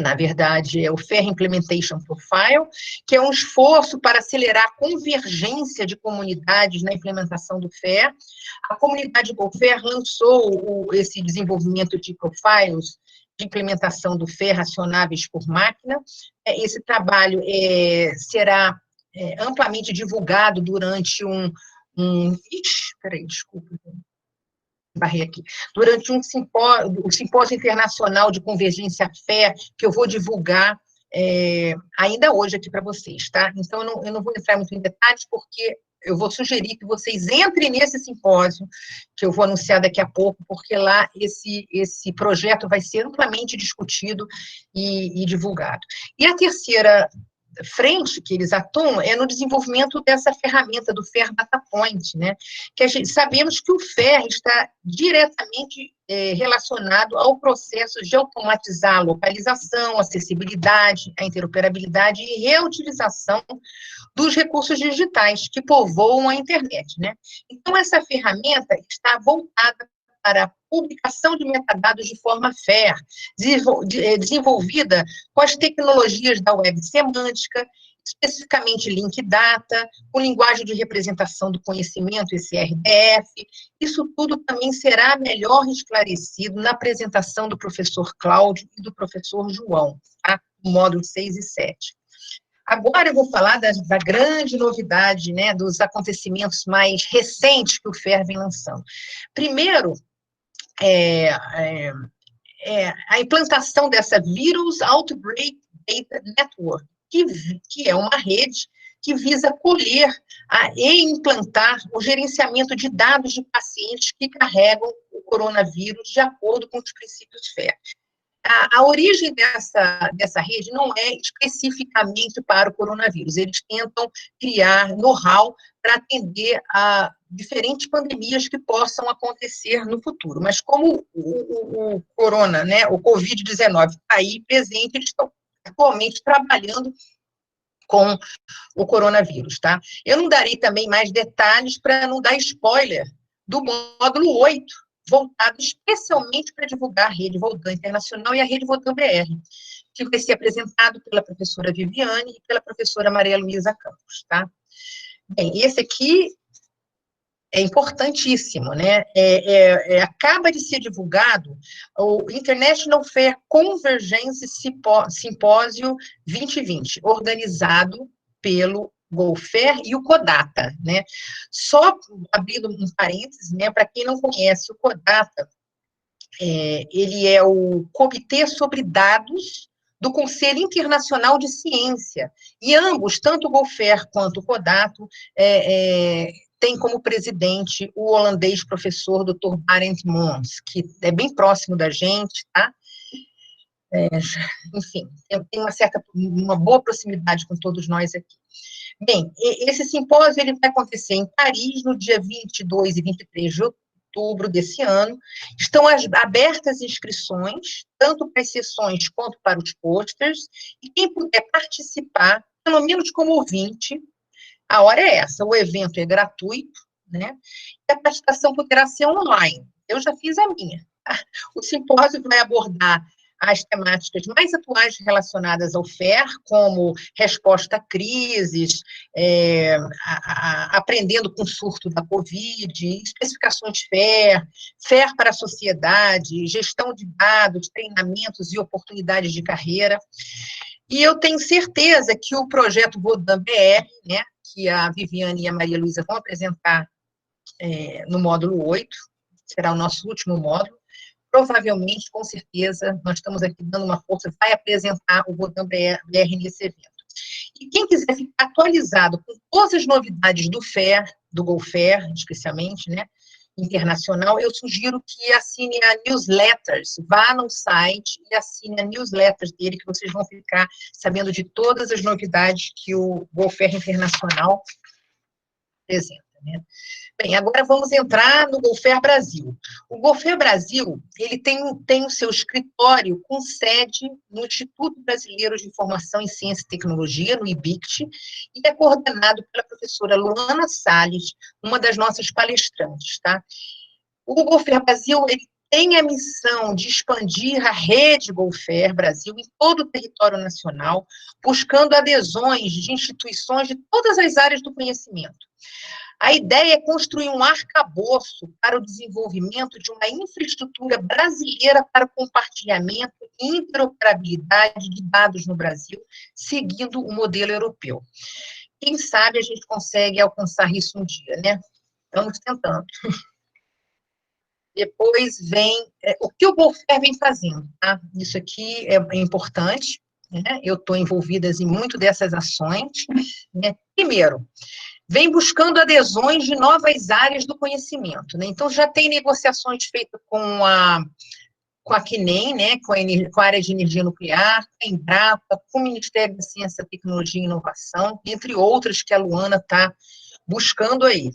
na verdade é o FAIR Implementation Profile, que é um esforço para acelerar a convergência de comunidades na implementação do FAIR. A comunidade GoFair lançou esse desenvolvimento de profiles de implementação do FAIR acionáveis por máquina. Esse trabalho será amplamente divulgado durante durante um simpósio internacional de convergência FAIR, que eu vou divulgar ainda hoje aqui para vocês, tá? Então, eu não vou entrar muito em detalhes, porque eu vou sugerir que vocês entrem nesse simpósio, que eu vou anunciar daqui a pouco, porque lá esse projeto vai ser amplamente discutido e divulgado. E a terceira frente que eles atuam é no desenvolvimento dessa ferramenta do FAIR Data Point, né? Que sabemos que o FAIR está diretamente relacionado ao processo de automatizar a localização, a acessibilidade, a interoperabilidade e reutilização dos recursos digitais que povoam a internet, né? Então, essa ferramenta está voltada para a publicação de metadados de forma FAIR, desenvolvida com as tecnologias da web semântica, especificamente Link Data, com linguagem de representação do conhecimento, esse RDF. Isso tudo também será melhor esclarecido na apresentação do professor Cláudio e do professor João, tá? Módulos 6 e 7. Agora eu vou falar da grande novidade, né, dos acontecimentos mais recentes que o FAIR vem lançando. Primeiro, a implantação dessa Virus Outbreak Data Network, que é uma rede que visa colher e implantar o gerenciamento de dados de pacientes que carregam o coronavírus de acordo com os princípios FAIR. A origem dessa rede não é especificamente para o coronavírus. Eles tentam criar know-how para atender a diferentes pandemias que possam acontecer no futuro. Mas como o corona, né, o Covid-19 está aí presente, eles estão atualmente trabalhando com o coronavírus, tá? Eu não darei também mais detalhes para não dar spoiler do módulo 8, voltado especialmente para divulgar a Rede Vodan Internacional e a Rede Vodan BR, que vai ser apresentado pela professora Viviane e pela professora Maria Luísa Campos, tá? Bem, esse aqui é importantíssimo, né? Acaba de ser divulgado o International FAIR Convergence Simpósio 2020, organizado pelo GoFair e o Codata, né? Só abrindo um parênteses, né, para quem não conhece, o Codata, ele é o Comitê sobre Dados do Conselho Internacional de Ciência, e ambos, tanto o GoFair quanto o Codato, tem como presidente o holandês professor Dr. Barend Mons, que é bem próximo da gente, tá? Enfim, tem uma boa proximidade com todos nós aqui. Bem, esse simpósio ele vai acontecer em Paris, no dia 22 e 23 de outubro desse ano. Estão abertas inscrições, tanto para as sessões quanto para os posters, e quem puder participar, pelo menos como ouvinte, a hora é essa, o evento é gratuito, né? E a participação poderá ser online. Eu já fiz a minha. O simpósio vai abordar as temáticas mais atuais relacionadas ao FAIR, como resposta a crises, aprendendo com o surto da Covid, especificações FAIR, FAIR para a sociedade, gestão de dados, treinamentos e oportunidades de carreira. E eu tenho certeza que o projeto Vodan BR, né, que a Viviane e a Maria Luísa vão apresentar no módulo 8, será o nosso último módulo, provavelmente, com certeza, nós estamos aqui dando uma força, vai apresentar o Vodan BR nesse evento. E quem quiser ficar atualizado com todas as novidades do FAIR, do GoFair, especialmente, né, internacional, eu sugiro que assine a newsletters, vá no site e assine a newsletters dele, que vocês vão ficar sabendo de todas as novidades que o Go-Fair Internacional apresenta, né? Bem, agora vamos entrar no Go-Fair Brasil. O Go-Fair Brasil, ele tem o seu escritório com sede no Instituto Brasileiro de Informação em Ciência e Tecnologia, no IBICT, e é coordenado pela professora Luana Salles, uma das nossas palestrantes, tá? O Go-Fair Brasil, ele tem a missão de expandir a rede Go-Fair Brasil em todo o território nacional, buscando adesões de instituições de todas as áreas do conhecimento. A ideia é construir um arcabouço para o desenvolvimento de uma infraestrutura brasileira para o compartilhamento e interoperabilidade de dados no Brasil, seguindo o modelo europeu. Quem sabe a gente consegue alcançar isso um dia, né? Estamos tentando. Depois vem o que o Go-Fair vem fazendo, tá? Isso aqui é importante, né? Eu estou envolvida em muito dessas ações, né? Primeiro, vem buscando adesões de novas áreas do conhecimento, né? Então, já tem negociações feitas com a CNEM, né? com a área de energia nuclear, com a Embrapa, com o Ministério da Ciência, Tecnologia e Inovação, entre outras que a Luana está buscando aí.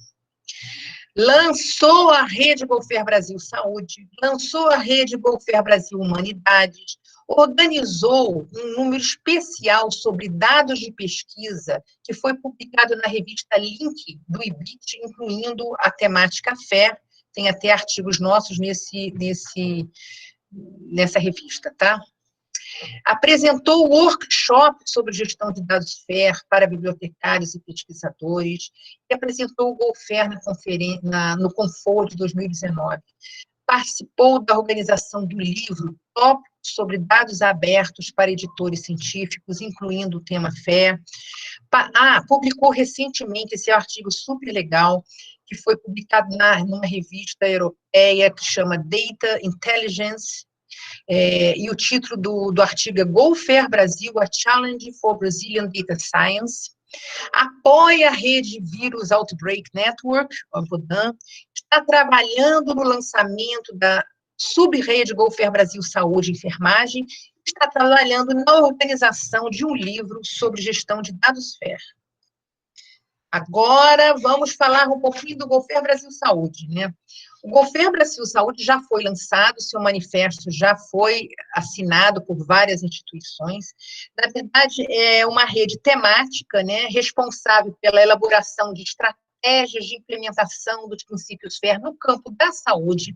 Lançou a Rede Go-Fair Brasil Saúde, lançou a Rede Go-Fair Brasil Humanidades, organizou um número especial sobre dados de pesquisa, que foi publicado na revista Link do IBIT, incluindo a temática FAIR, tem até artigos nossos nessa revista, tá? Apresentou o workshop sobre gestão de dados FAIR para bibliotecários e pesquisadores, e apresentou o Go-Fair no Confo de 2019. Participou da organização do livro Tópicos sobre Dados Abertos para Editores Científicos, incluindo o tema FAIR. Publicou recentemente esse artigo super legal, que foi publicado numa revista europeia que chama Data Intelligence, e o título do artigo é Go-Fair Brasil, a Challenge for Brazilian Data Science. Apoia a rede Virus Outbreak Network, a VODAN, está trabalhando no lançamento da subrede Go-Fair Brasil Saúde e Enfermagem, está trabalhando na organização de um livro sobre gestão de dados FAIR. Agora, vamos falar um pouquinho do Go-Fair Brasil Saúde, né? O Go-Fair Brasil Saúde já foi lançado, seu manifesto já foi assinado por várias instituições. Na verdade, é uma rede temática, né, responsável pela elaboração de estratégias de implementação dos princípios FAIR no campo da saúde.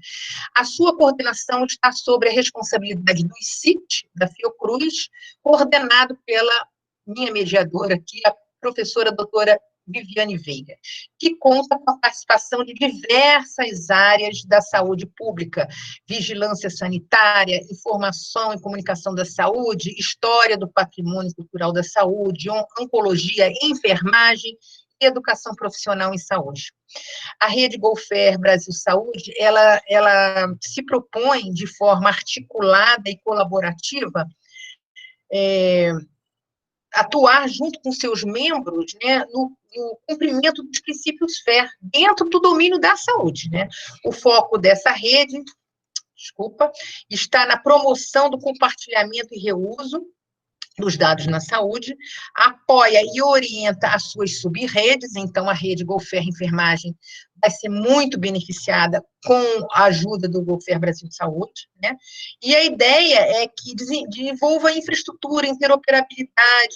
A sua coordenação está sob a responsabilidade do ICIT, da Fiocruz, coordenado pela minha mediadora aqui, a professora doutora Viviane Veiga, que conta com a participação de diversas áreas da saúde pública, vigilância sanitária, informação e comunicação da saúde, história do patrimônio cultural da saúde, oncologia, enfermagem e educação profissional em saúde. A Rede Go-Fair Brasil Saúde, ela se propõe de forma articulada e colaborativa atuar junto com seus membros, né, no cumprimento dos princípios FAIR, dentro do domínio da saúde, né? O foco dessa rede, está na promoção do compartilhamento e reuso dos dados na saúde, apoia e orienta as suas sub-redes, então a rede Go-Fair Enfermagem vai ser muito beneficiada com a ajuda do Go-Fair Brasil Saúde, né? E a ideia é que desenvolva infraestrutura, interoperabilidade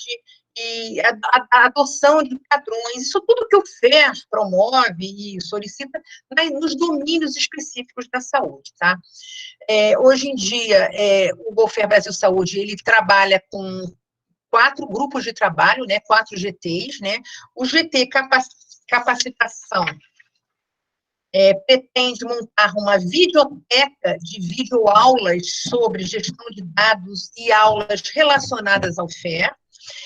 e a adoção de padrões, isso tudo que o FAIR promove e solicita nos domínios específicos da saúde, tá? Hoje em dia, o Go-Fair Brasil Saúde, ele trabalha com 4 grupos de trabalho, né, 4 GTs, né? O GT Capacitação pretende montar uma videoteca de videoaulas sobre gestão de dados e aulas relacionadas ao FAIR.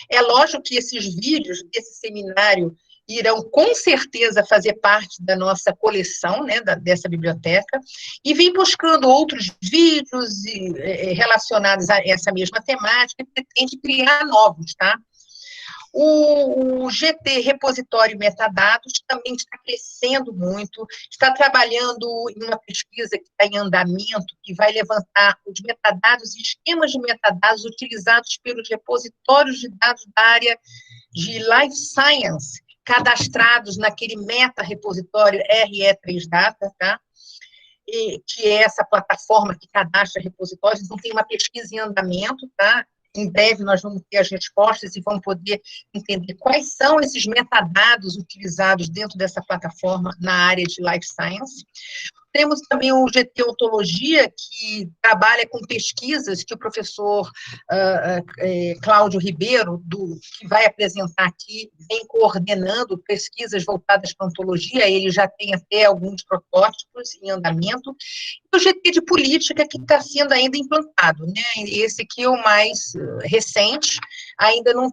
É lógico que esses vídeos desse seminário irão, com certeza, fazer parte da nossa coleção, né, dessa biblioteca, e vem buscando outros vídeos relacionados a essa mesma temática e pretende criar novos, tá? O GT Repositório Metadados também está crescendo muito, está trabalhando em uma pesquisa que está em andamento, que vai levantar os metadados e esquemas de metadados utilizados pelos repositórios de dados da área de Life Science, cadastrados naquele meta-repositório RE3Data, tá? Que é essa plataforma que cadastra repositórios. Então, tem uma pesquisa em andamento, tá? Em breve nós vamos ter as respostas e vamos poder entender quais são esses metadados utilizados dentro dessa plataforma na área de Life Science. Temos também o GT Ontologia, que trabalha com pesquisas que o professor Cláudio Ribeiro, que vai apresentar aqui, vem coordenando pesquisas voltadas para ontologia. Ele já tem até alguns protótipos em andamento. E o GT de Política, que está sendo ainda implantado, né? Esse aqui é o mais recente, ainda não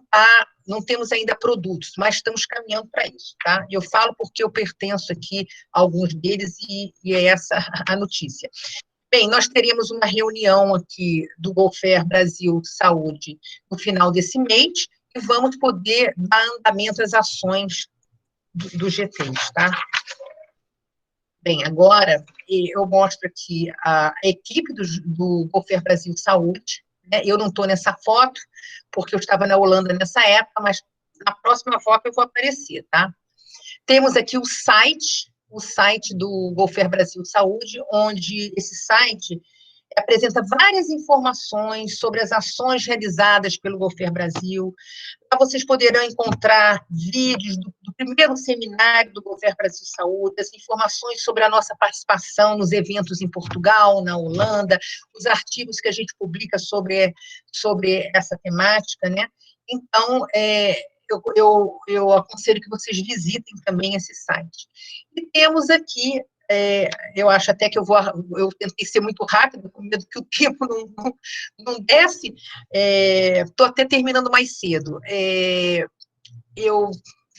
temos ainda produtos, mas estamos caminhando para isso, tá? Eu falo porque eu pertenço aqui a alguns deles e é essa a notícia. Bem, nós teremos uma reunião aqui do GoFair Brasil Saúde no final desse mês e vamos poder dar andamento às ações do GTs, tá? Bem, agora eu mostro aqui a equipe do GoFair Brasil Saúde. Eu não estou nessa foto, porque eu estava na Holanda nessa época, mas na próxima foto eu vou aparecer, tá? Temos aqui o site do GoFair Brasil Saúde, onde esse site apresenta várias informações sobre as ações realizadas pelo GoFair Brasil. Lá vocês poderão encontrar vídeos do primeiro seminário do GoFair Brasil Saúde, as informações sobre a nossa participação nos eventos em Portugal, na Holanda, os artigos que a gente publica sobre essa temática, né? Então, eu aconselho que vocês visitem também esse site. E temos aqui, eu acho até que eu tentei ser muito rápido, com medo que o tempo não desce, estou até terminando mais cedo. Eu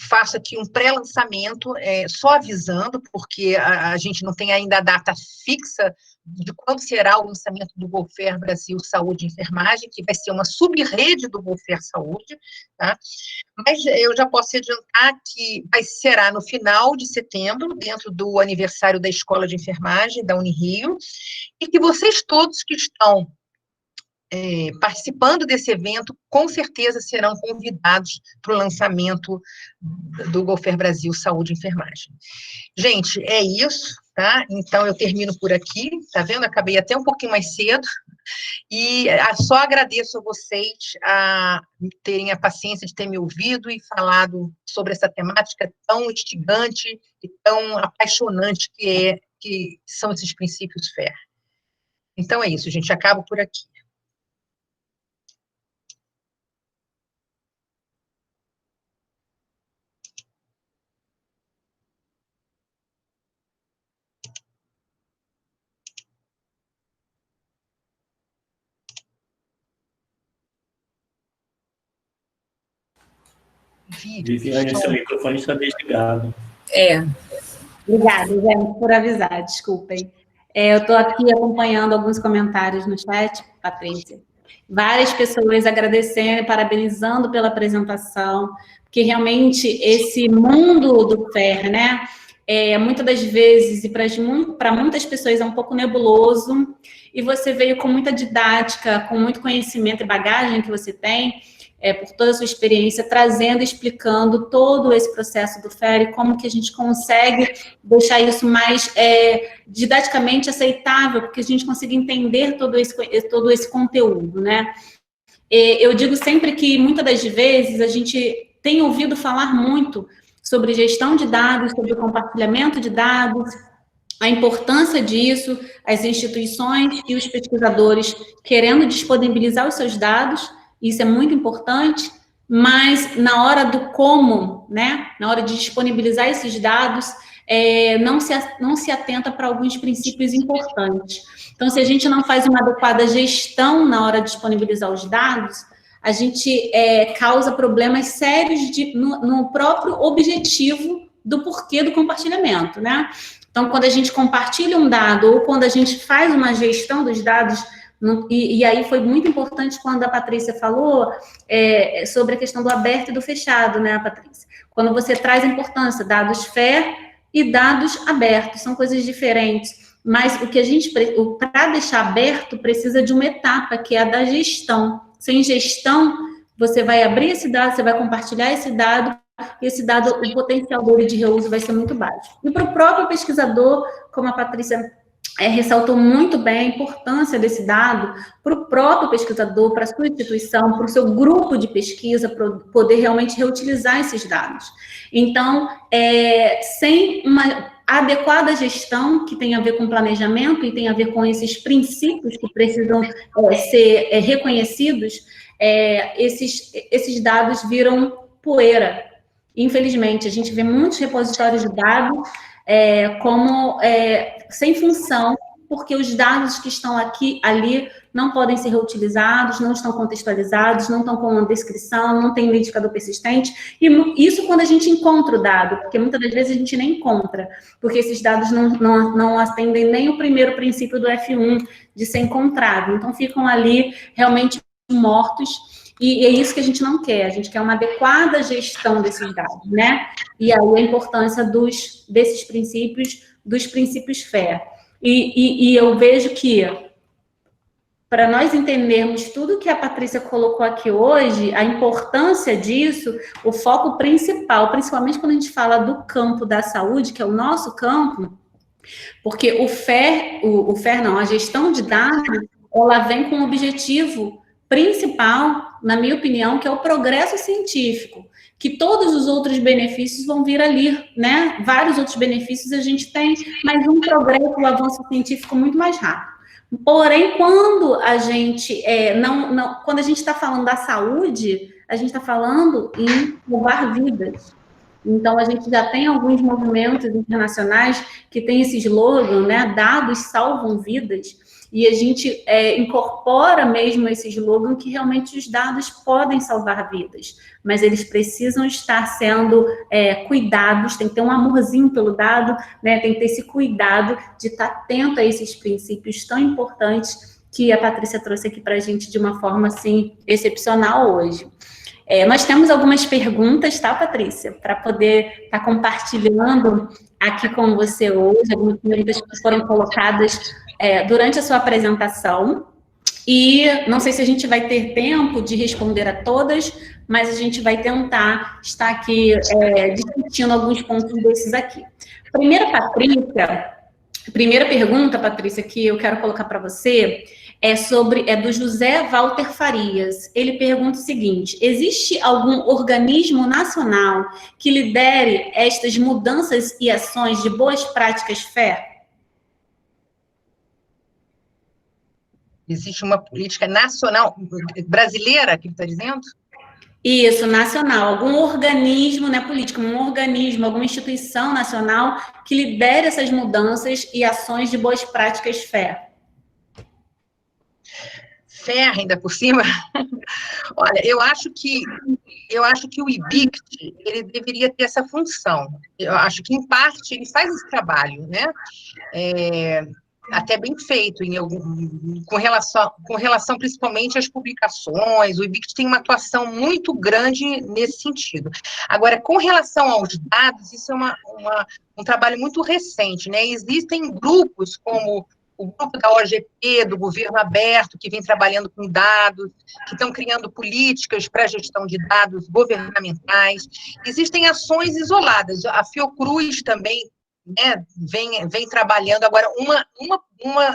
faço aqui um pré-lançamento, só avisando, porque a gente não tem ainda a data fixa de quando será o lançamento do GoFair Brasil Saúde e Enfermagem, que vai ser uma sub-rede do GoFair Saúde, tá? Mas eu já posso adiantar que será no final de setembro, dentro do aniversário da Escola de Enfermagem da Unirio, e que vocês todos que estão participando desse evento, com certeza serão convidados para o lançamento do GoFair Brasil Saúde e Enfermagem. Gente, é isso, tá? Então, eu termino por aqui, tá vendo? Acabei até um pouquinho mais cedo, e só agradeço a vocês a terem a paciência de ter me ouvido e falado sobre essa temática tão instigante e tão apaixonante que são esses princípios FAIR. Então, é isso, gente, acabo por aqui. Viviane, seu microfone está desligado. Obrigada, gente, por avisar, desculpem. Eu estou aqui acompanhando alguns comentários no chat, Patrícia. Várias pessoas agradecendo, parabenizando pela apresentação, porque realmente esse mundo do FAIR, né, muitas das vezes, e para muitas pessoas é um pouco nebuloso, e você veio com muita didática, com muito conhecimento e bagagem que você tem, por toda a sua experiência, trazendo e explicando todo esse processo do FAIR e como que a gente consegue deixar isso mais didaticamente aceitável, porque a gente consiga entender todo esse conteúdo, né? Eu digo sempre que, muitas das vezes, a gente tem ouvido falar muito sobre gestão de dados, sobre compartilhamento de dados, a importância disso, as instituições e os pesquisadores querendo disponibilizar os seus dados. Isso é muito importante, mas na hora do como, né, na hora de disponibilizar esses dados, não se atenta para alguns princípios importantes. Então, se a gente não faz uma adequada gestão na hora de disponibilizar os dados, a gente causa problemas sérios no próprio objetivo do porquê do compartilhamento, né? Então, quando a gente compartilha um dado ou quando a gente faz uma gestão dos dados E aí foi muito importante quando a Patrícia falou sobre a questão do aberto e do fechado, né, Patrícia? Quando você traz a importância, dados FAIR e dados abertos, são coisas diferentes. Mas o que a gente, para deixar aberto, precisa de uma etapa, que é a da gestão. Sem gestão, você vai abrir esse dado, você vai compartilhar esse dado, e esse dado, o potencial dele de reuso vai ser muito baixo. E para o próprio pesquisador, como a Patrícia ressaltou muito bem a importância desse dado para o próprio pesquisador, para a sua instituição, para o seu grupo de pesquisa, para poder realmente reutilizar esses dados. Então, sem uma adequada gestão, que tem a ver com planejamento e tem a ver com esses princípios que precisam ser reconhecidos, esses dados viram poeira. Infelizmente, a gente vê muitos repositórios de dados sem função, porque os dados que estão ali não podem ser reutilizados, não estão contextualizados, não estão com uma descrição, não tem identificador persistente, e isso quando a gente encontra o dado, porque muitas das vezes a gente nem encontra, porque esses dados não atendem nem o primeiro princípio do F1, de ser encontrado, então ficam ali realmente mortos, e é isso que a gente não quer, a gente quer uma adequada gestão desses dados, né? E aí a importância desses princípios, dos princípios FAIR. E eu vejo que, para nós entendermos tudo que a Patrícia colocou aqui hoje, a importância disso, o foco principal, principalmente quando a gente fala do campo da saúde, que é o nosso campo, porque a gestão de dados, ela vem com um objetivo principal, na minha opinião, que é o progresso científico, que todos os outros benefícios vão vir ali, né? Vários outros benefícios a gente tem, mas um progresso, um avanço científico muito mais rápido. Porém, quando a gente quando a gente está falando da saúde, a gente está falando em salvar vidas. Então, a gente já tem alguns movimentos internacionais que tem esse slogan, né? Dados salvam vidas. E a gente incorpora mesmo esse slogan que realmente os dados podem salvar vidas, mas eles precisam estar sendo cuidados, tem que ter um amorzinho pelo dado, né? Tem que ter esse cuidado de estar atento a esses princípios tão importantes que a Patrícia trouxe aqui para a gente de uma forma, assim, excepcional hoje. Nós temos algumas perguntas, tá, Patrícia? Para poder estar compartilhando aqui com você hoje, algumas perguntas que foram colocadas durante a sua apresentação. E não sei se a gente vai ter tempo de responder a todas, mas a gente vai tentar estar aqui discutindo alguns pontos desses aqui. Primeira pergunta, Patrícia, que eu quero colocar para você é do José Walter Farias. Ele pergunta o seguinte: existe algum organismo nacional que lidere estas mudanças e ações de boas práticas FAIR? Existe uma política nacional brasileira, que ele está dizendo? Isso, nacional. Algum organismo, né, político, alguma instituição nacional que lidere essas mudanças e ações de boas práticas FAIR. FAIR, ainda por cima? Olha, eu acho que o IBICT, ele deveria ter essa função. Eu acho que, em parte, ele faz esse trabalho, né? Até bem feito, com relação principalmente às publicações. O IBICT tem uma atuação muito grande nesse sentido. Agora, com relação aos dados, isso é um trabalho muito recente, né? Existem grupos como o grupo da OGP, do Governo Aberto, que vem trabalhando com dados, que estão criando políticas para a gestão de dados governamentais. Existem ações isoladas. A Fiocruz também, né, vem trabalhando. Agora, uma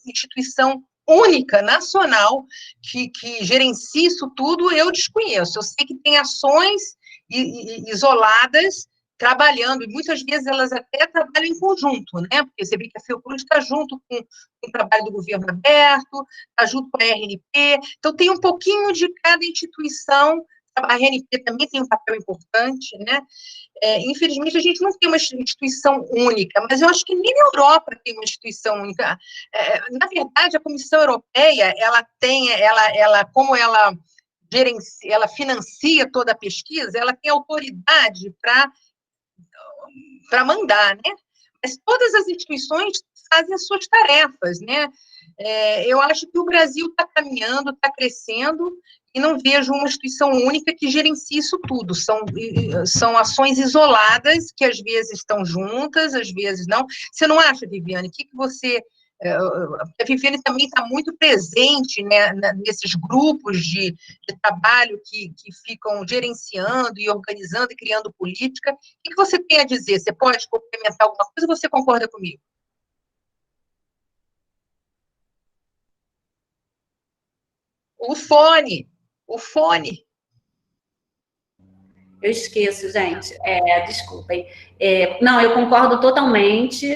instituição única, nacional, que gerencia isso tudo, eu desconheço. Eu sei que tem ações isoladas trabalhando, e muitas vezes elas até trabalham em conjunto, né? Porque você vê que a Fiocruz está junto com o trabalho do Governo Aberto, está junto com a RNP, então tem um pouquinho de cada instituição. A RNP também tem um papel importante, né? Infelizmente, a gente não tem uma instituição única, mas eu acho que nem na Europa tem uma instituição única. Na verdade, a Comissão Europeia, como ela gerencia, ela financia toda a pesquisa, ela tem autoridade para mandar, né? Mas todas as instituições fazem as suas tarefas, né? Eu acho que o Brasil está caminhando, está crescendo, e não vejo uma instituição única que gerencie isso tudo. São ações isoladas, que às vezes estão juntas, às vezes não. Você não acha, Viviane? O que você... A Viviane também está muito presente, né, nesses grupos de trabalho que ficam gerenciando e organizando e criando política. O que você tem a dizer? Você pode complementar alguma coisa ou você concorda comigo? O fone. Eu esqueço, gente. Desculpem. Não, eu concordo totalmente,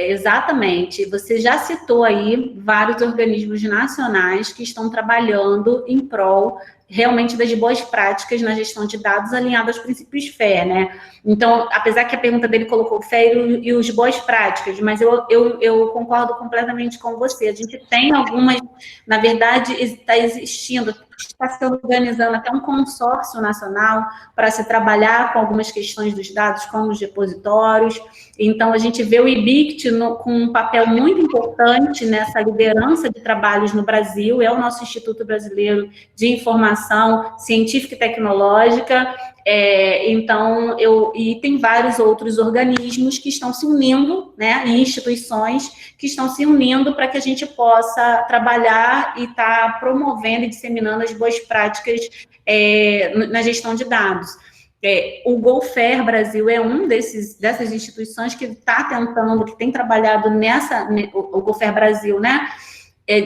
exatamente. Você já citou aí vários organismos nacionais que estão trabalhando em prol realmente das boas práticas na gestão de dados alinhadas aos princípios FAIR, né? Então, apesar que a pergunta dele colocou FAIR e os boas práticas, mas eu concordo completamente com você. A gente tem algumas, na verdade, está existindo, está se organizando até um consórcio nacional para se trabalhar com algumas questões dos dados, como os repositórios. Então, a gente vê o IBICT com um papel muito importante nessa liderança de trabalhos no Brasil, é o nosso Instituto Brasileiro de Informação Científica e Tecnológica, e tem vários outros organismos que estão se unindo, né, e instituições que estão se unindo para que a gente possa trabalhar e estar promovendo e disseminando as boas práticas na gestão de dados. O GoFair Brasil é dessas instituições que está tentando, que tem trabalhado o GoFair Brasil, né,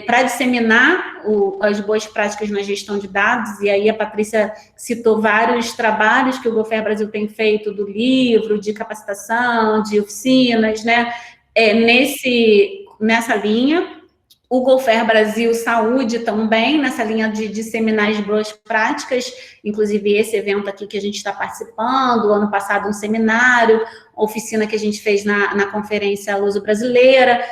para disseminar as boas práticas na gestão de dados, e aí a Patrícia citou vários trabalhos que o GoFair Brasil tem feito, do livro, de capacitação, de oficinas, né, nessa linha. O GoFair Brasil Saúde também, nessa linha de disseminar as boas práticas, inclusive esse evento aqui que a gente está participando, ano passado um seminário, oficina que a gente fez na Conferência Luso-Brasileira,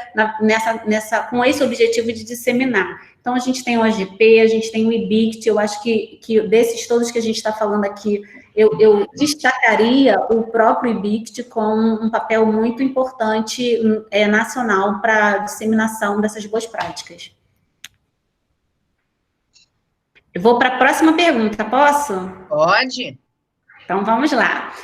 com esse objetivo de disseminar. Então, a gente tem o AGP, a gente tem o IBICT, eu acho que desses todos que a gente está falando aqui, eu destacaria o próprio IBICT com um papel muito importante nacional para a disseminação dessas boas práticas. Eu vou para a próxima pergunta, posso? Pode. Então, vamos lá.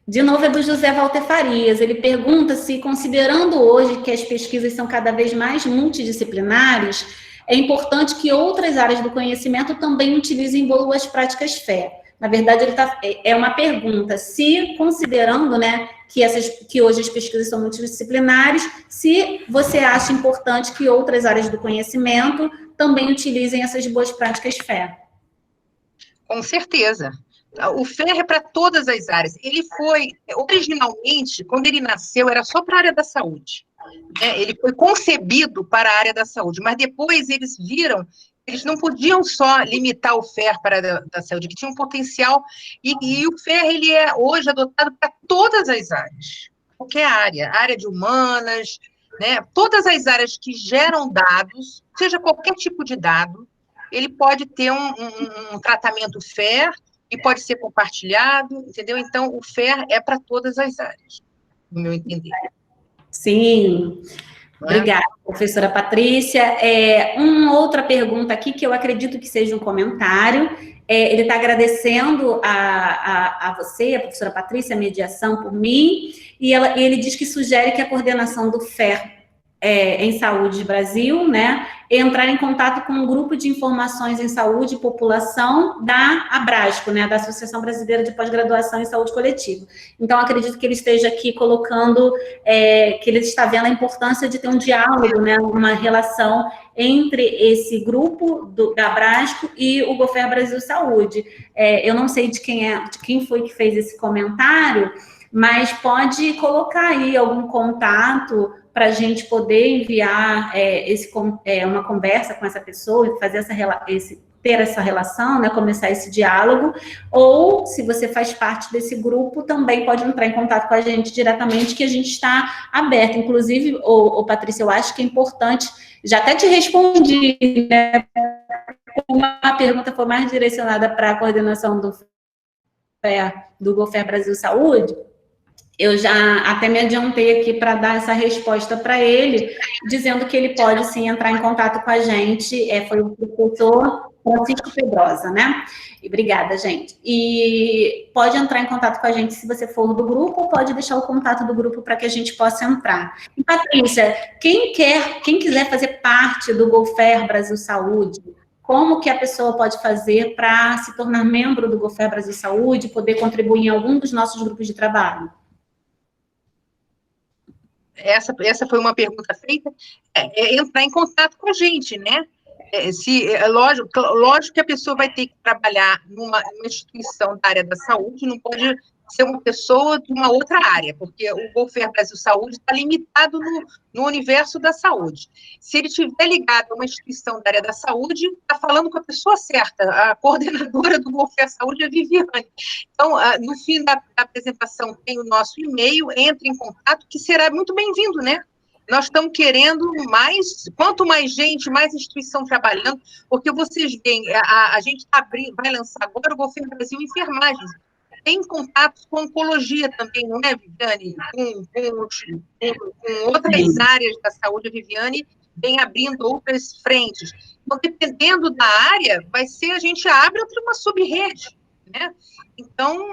De novo, é do José Walter Farias. Ele pergunta se, considerando hoje que as pesquisas são cada vez mais multidisciplinares, é importante que outras áreas do conhecimento também utilizem boas práticas FAIR. Na verdade, é uma pergunta, se, considerando, né, que hoje as pesquisas são multidisciplinares, se você acha importante que outras áreas do conhecimento também utilizem essas boas práticas FAIR. Com certeza. O FAIR é para todas as áreas. Ele foi, originalmente, quando ele nasceu, era só para a área da saúde. Ele foi concebido para a área da saúde, mas depois eles viram que eles não podiam só limitar o FAIR para a área da saúde, que tinha um potencial, e o FAIR ele é hoje adotado para todas as áreas, qualquer área de humanas, né? Todas as áreas que geram dados, seja qualquer tipo de dado, ele pode ter um tratamento FAIR e pode ser compartilhado, entendeu? Então, o FAIR é para todas as áreas, no meu entender. Sim, obrigada, professora Patrícia. Uma outra pergunta aqui, que eu acredito que seja um comentário. Ele está agradecendo a você, a professora Patrícia, a mediação por mim, e ele diz que sugere que a coordenação do FAIR em Saúde Brasil, né, entrar em contato com um grupo de informações em saúde e população da Abrasco, né, da Associação Brasileira de Pós-Graduação em Saúde Coletiva. Então, acredito que ele esteja aqui colocando, que ele está vendo a importância de ter um diálogo, né, uma relação entre esse grupo da Abrasco e o GoFair Brasil Saúde. Eu não sei de quem foi que fez esse comentário, mas pode colocar aí algum contato para a gente poder enviar uma conversa com essa pessoa, fazer ter essa relação, né, começar esse diálogo, ou, se você faz parte desse grupo, também pode entrar em contato com a gente diretamente, que a gente está aberto. Inclusive, Patrícia, eu acho que é importante, já até te respondi, né, uma pergunta foi mais direcionada para a coordenação do GoFair Brasil Saúde. eu já até me adiantei aqui para dar essa resposta para ele, dizendo que ele pode, sim, entrar em contato com a gente. Foi o professor Francisco Pedrosa, né? E obrigada, gente. E pode entrar em contato com a gente se você for do grupo, ou pode deixar o contato do grupo para que a gente possa entrar. E, Patrícia, quem quiser fazer parte do GoFair Brasil Saúde, como que a pessoa pode fazer para se tornar membro do GoFair Brasil Saúde, poder contribuir em algum dos nossos grupos de trabalho? Essa foi uma pergunta feita, entrar em contato com a gente, né? Lógico que a pessoa vai ter que trabalhar numa instituição da área da saúde, não pode ser uma pessoa de uma outra área, porque o GoFair Brasil Saúde está limitado no universo da saúde. Se ele estiver ligado a uma instituição da área da saúde, está falando com a pessoa certa. A coordenadora do GoFair Saúde é a Viviane. Então, no fim da apresentação, tem o nosso e-mail, entre em contato, que será muito bem-vindo, né? Nós estamos querendo quanto mais gente, mais instituição trabalhando, porque vocês veem, a gente vai lançar agora o GoFair Brasil Enfermagem. Tem contatos com oncologia também, não é, Viviane? Com outras áreas da saúde, a Viviane vem abrindo outras frentes. Então, dependendo da área, a gente abre uma sub-rede, né? Então,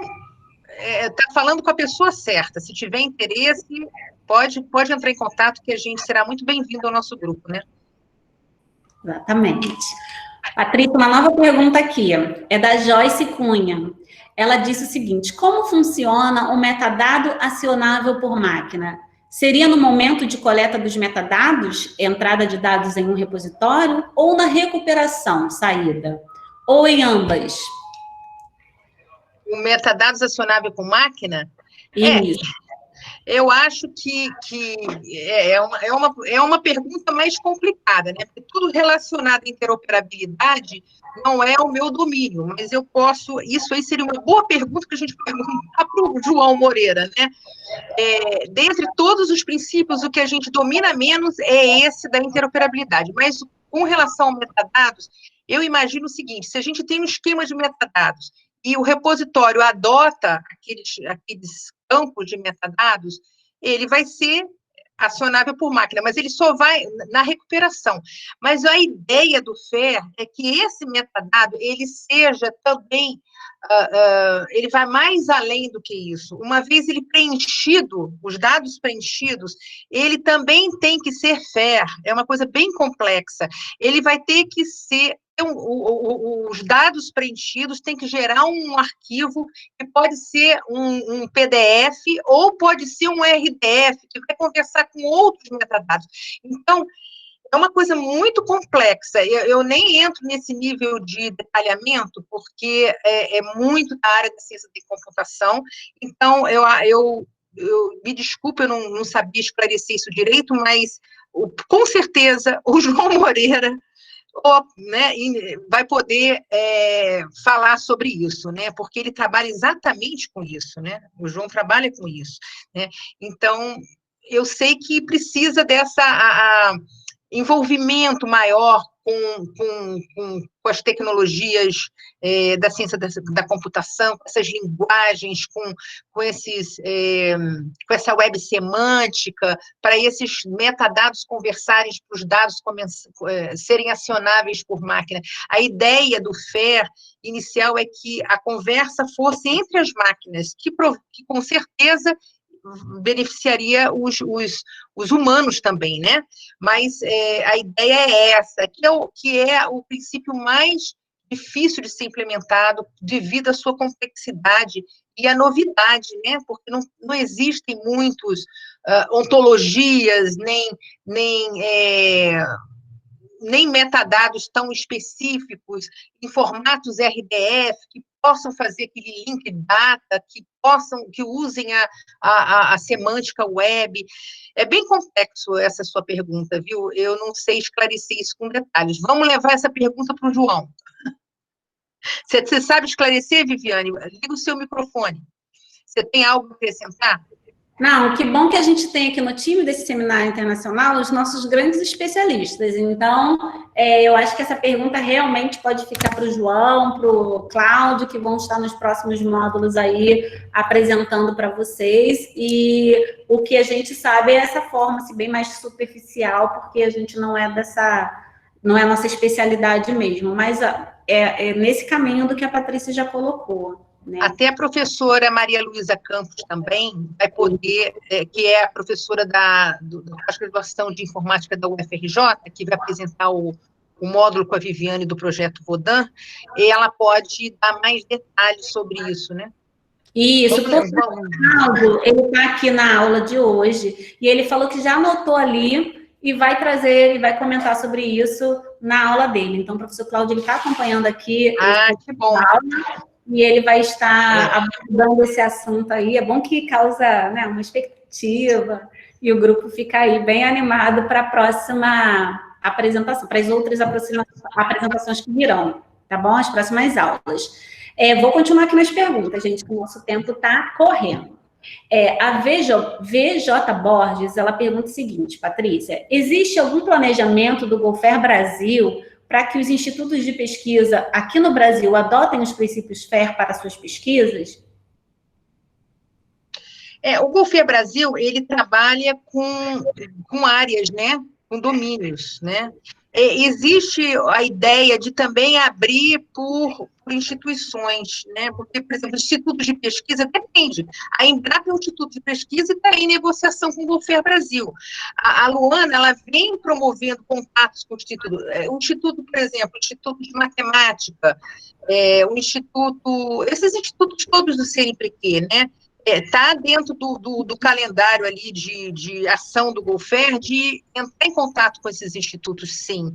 está falando com a pessoa certa. Se tiver interesse, pode entrar em contato, que a gente será muito bem-vindo ao nosso grupo, né? Exatamente. Patrícia, uma nova pergunta aqui, é da Joyce Cunha. Ela disse o seguinte: como funciona o metadado acionável por máquina? Seria no momento de coleta dos metadados, entrada de dados em um repositório, ou na recuperação, saída? Ou em ambas? O metadados acionável por máquina? Isso. Eu acho que é uma pergunta mais complicada, né? Porque tudo relacionado à interoperabilidade não é o meu domínio, mas eu posso. Isso aí seria uma boa pergunta que a gente perguntar para o João Moreira, né? Dentre todos os princípios, o que a gente domina menos é esse da interoperabilidade. Mas com relação ao metadados, eu imagino o seguinte: se a gente tem um esquema de metadados e o repositório adota aqueles campos de metadados, ele vai ser acionável por máquina, mas ele só vai na recuperação. Mas a ideia do FAIR é que esse metadado, ele seja também, ele vai mais além do que isso. Uma vez ele preenchido, os dados preenchidos, ele também tem que ser FAIR, é uma coisa bem complexa. Ele vai ter que ser os dados preenchidos têm que gerar um arquivo que pode ser um PDF ou pode ser um RDF, que vai conversar com outros metadados. Então, é uma coisa muito complexa. Eu nem entro nesse nível de detalhamento, porque é muito da área da ciência da computação. Então, eu me desculpe, eu não sabia esclarecer isso direito, mas com certeza o João Moreira né, vai poder falar sobre isso, né, porque ele trabalha exatamente com isso, né, o João trabalha com isso, né, então, eu sei que precisa dessa envolvimento maior com as tecnologias da ciência da computação, com essas linguagens, com essa web semântica, para esses metadados conversarem para os dados serem acionáveis por máquina. A ideia do FAIR inicial é que a conversa fosse entre as máquinas, que com certeza beneficiaria os humanos também, né? Mas a ideia é essa, que é o princípio mais difícil de ser implementado devido à sua complexidade e à novidade, né? Porque não existem muitos ontologias, nem metadados tão específicos em formatos RDF que possam fazer aquele link data, que usem a semântica web. É bem complexo essa sua pergunta, viu? Eu não sei esclarecer isso com detalhes. Vamos levar essa pergunta para o João. Você sabe esclarecer, Viviane? Liga o seu microfone. Você tem algo a acrescentar? Não, que bom que a gente tem aqui no time desse seminário internacional os nossos grandes especialistas. Então, eu acho que essa pergunta realmente pode ficar para o João, para o Cláudio, que vão estar nos próximos módulos aí apresentando para vocês. E o que a gente sabe é essa forma assim, bem mais superficial, porque a gente não é a nossa especialidade mesmo, mas é nesse caminho do que a Patrícia já colocou. Né? Até a professora Maria Luísa Campos também vai poder, que é a professora da pós-graduação de informática da UFRJ, que vai apresentar o módulo com a Viviane do projeto Vodan, e ela pode dar mais detalhes sobre isso, né? Isso, porque o Cláudio, ele está aqui na aula de hoje, e ele falou que já anotou ali e vai trazer, e vai comentar sobre isso na aula dele. Então, o professor Cláudio, ele está acompanhando aqui. Ah, que bom. E ele vai estar abordando esse assunto aí. É bom que causa, né, uma expectativa e o grupo fica aí bem animado para a próxima apresentação, para as outras apresentações que virão, tá bom? As próximas aulas. Vou continuar aqui nas perguntas, gente, que o nosso tempo está correndo. A VJ Borges, ela pergunta o seguinte, Patrícia, existe algum planejamento do Gofer Brasil para que os institutos de pesquisa aqui no Brasil adotem os princípios FAIR para suas pesquisas? O Gofer Brasil, ele trabalha com áreas, né? Com domínios, né? Existe a ideia de também abrir por instituições, né? Porque, por exemplo, institutos de pesquisa depende. A Embrapa é um instituto de pesquisa e está em negociação com o Gofer Brasil. A Luana, ela vem promovendo contatos com o instituto. O instituto, por exemplo, o Instituto de Matemática, esses institutos todos do CNPq, né? Está dentro do calendário ali de ação do Gofer de entrar em contato com esses institutos, sim.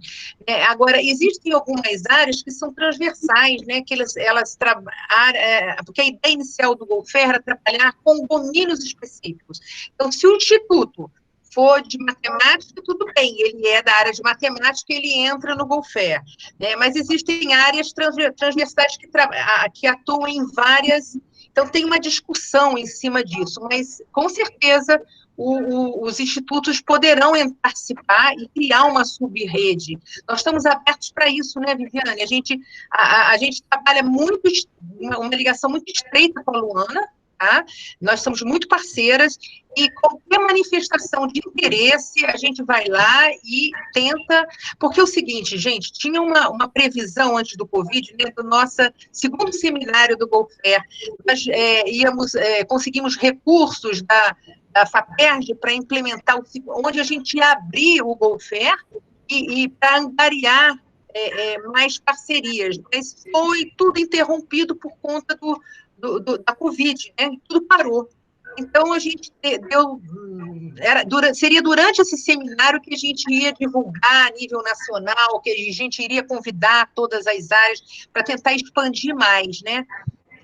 Agora, existem algumas áreas que são transversais, né, que elas trabalham, porque a ideia inicial do Gofer era trabalhar com domínios específicos. Então, se o instituto for de matemática, tudo bem, ele é da área de matemática, ele entra no Gofer, né, mas existem áreas transversais que atuam em várias. Então, tem uma discussão em cima disso, mas, com certeza, os institutos poderão participar e criar uma sub-rede. Nós estamos abertos para isso, né, Viviane? A gente trabalha uma ligação muito estreita com a Luana, tá? Nós somos muito parceiras, e qualquer manifestação de interesse, a gente vai lá e tenta, porque é o seguinte, gente, tinha uma previsão antes do Covid, né, do nosso segundo seminário do Gofer, nós conseguimos recursos da FAPERJ para implementar, onde a gente ia abrir o Gofer e para angariar mais parcerias, mas foi tudo interrompido por conta da Covid, né, tudo parou. Então, a gente seria durante esse seminário que a gente ia divulgar a nível nacional, que a gente iria convidar todas as áreas para tentar expandir mais, né?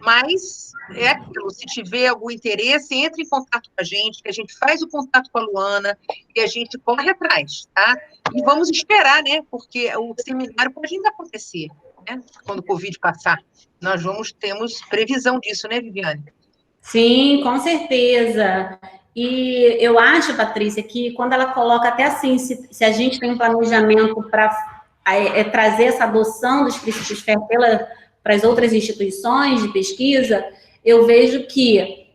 Mas é aquilo, se tiver algum interesse, entre em contato com a gente, que a gente faz o contato com a Luana e a gente corre atrás, tá? E vamos esperar, né? Porque o seminário pode ainda acontecer, né? Quando o Covid passar. Nós temos previsão disso, né, Viviane? Sim, com certeza. E eu acho, Patrícia, que quando ela coloca até assim, se a gente tem um planejamento para trazer essa adoção dos princípios FAIR para as outras instituições de pesquisa, eu vejo que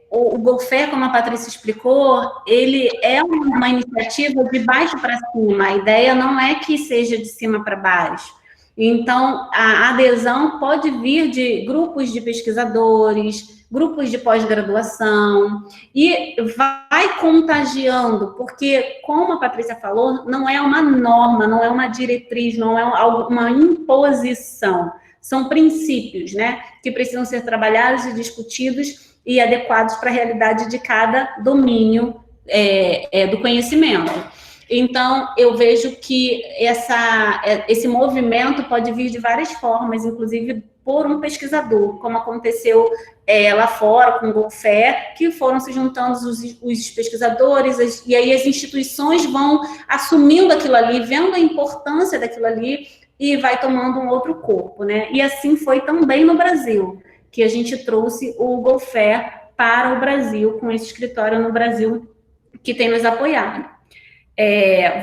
o Gofer, como a Patrícia explicou, ele é uma iniciativa de baixo para cima. A ideia não é que seja de cima para baixo. Então, a adesão pode vir de grupos de pesquisadores, grupos de pós-graduação, e vai contagiando, porque, como a Patrícia falou, não é uma norma, não é uma diretriz, não é uma imposição. São princípios, né, que precisam ser trabalhados e discutidos e adequados para a realidade de cada domínio do conhecimento. Então, eu vejo que esse movimento pode vir de várias formas, inclusive por um pesquisador, como aconteceu lá fora com o Gofer, que foram se juntando os pesquisadores, e aí as instituições vão assumindo aquilo ali, vendo a importância daquilo ali, e vai tomando um outro corpo, né? E assim foi também no Brasil, que a gente trouxe o Gofer para o Brasil, com esse escritório no Brasil que tem nos apoiado.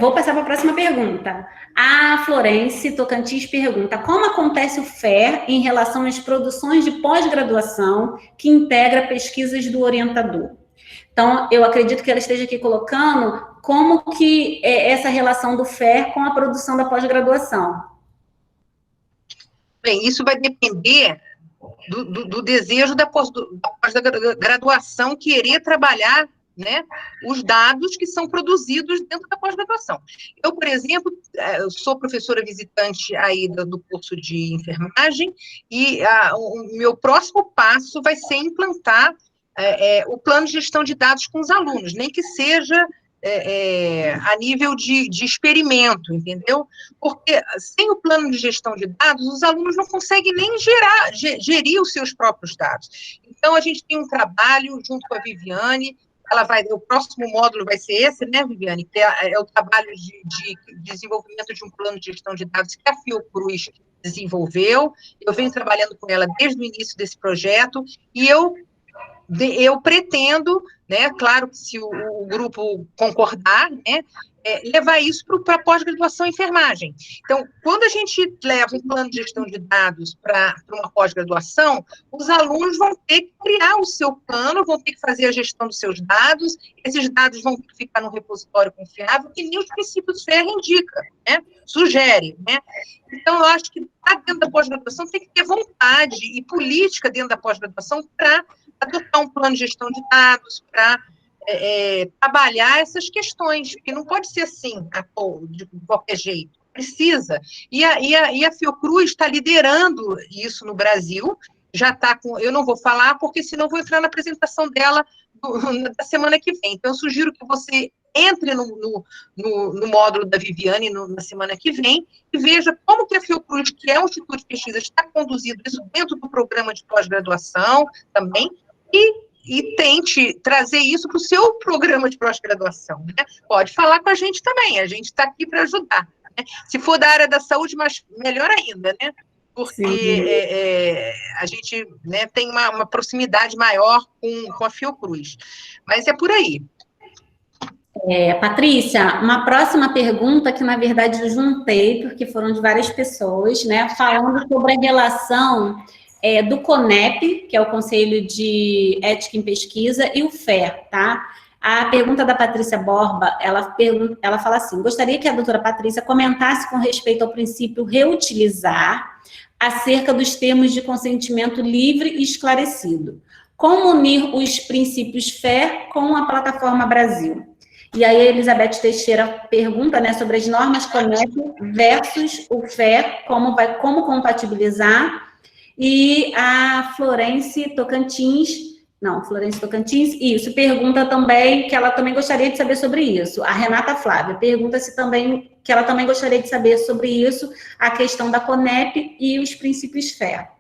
Vou passar para a próxima pergunta. A Florence Tocantins pergunta: como acontece o FAIR em relação às produções de pós-graduação que integra pesquisas do orientador? Então, eu acredito que ela esteja aqui colocando como que é essa relação do FAIR com a produção da pós-graduação. Bem, isso vai depender do desejo da pós-graduação querer trabalhar, né, os dados que são produzidos dentro da pós-graduação. Eu, por exemplo, sou professora visitante aí do curso de enfermagem e o meu próximo passo vai ser implantar o plano de gestão de dados com os alunos, nem que seja a nível de experimento, entendeu? Porque sem o plano de gestão de dados, os alunos não conseguem nem gerir os seus próprios dados. Então, a gente tem um trabalho junto com a Viviane, o próximo módulo vai ser esse, né, Viviane? Que é o trabalho de desenvolvimento de um plano de gestão de dados que a Fiocruz desenvolveu. Eu venho trabalhando com ela desde o início desse projeto, e eu pretendo, né, claro que se o grupo concordar, né, levar isso para a pós-graduação em enfermagem. Então, quando a gente leva um plano de gestão de dados para uma pós-graduação, os alunos vão ter que criar o seu plano, vão ter que fazer a gestão dos seus dados, esses dados vão ter que ficar num repositório confiável, que nem os princípios FAIR indica, né, sugere, né. Então, eu acho que dentro da pós-graduação tem que ter vontade e política dentro da pós-graduação para adotar um plano de gestão de dados, para trabalhar essas questões, porque não pode ser assim, de qualquer jeito, precisa. E a Fiocruz está liderando isso no Brasil, já está com... Eu não vou falar, porque senão vou entrar na apresentação dela da semana que vem. Então, eu sugiro que você entre no módulo da Viviane na semana que vem e veja como que a Fiocruz, que é um instituto de pesquisa, está conduzindo isso dentro do programa de pós-graduação também, e tente trazer isso para o seu programa de pós-graduação, né? Pode falar com a gente também, a gente está aqui para ajudar, né? Se for da área da saúde, mas melhor ainda, né? Porque a gente, né, tem uma proximidade maior com a Fiocruz. Mas é por aí. Patrícia, uma próxima pergunta que, na verdade, eu juntei, porque foram de várias pessoas, né, falando sobre a relação do CONEP, que é o Conselho de Ética em Pesquisa, e o FAIR, tá? A pergunta da Patrícia Borba, ela fala assim: gostaria que a doutora Patrícia comentasse com respeito ao princípio reutilizar acerca dos termos de consentimento livre e esclarecido. Como unir os princípios FAIR com a plataforma Brasil? E aí a Elizabeth Teixeira pergunta, né, sobre as normas CONEP versus o FAIR, como compatibilizar. E a Florence Tocantins, isso, pergunta também, que ela também gostaria de saber sobre isso. A Renata Flávia pergunta que ela também gostaria de saber sobre isso, a questão da CONEP e os princípios FAIR.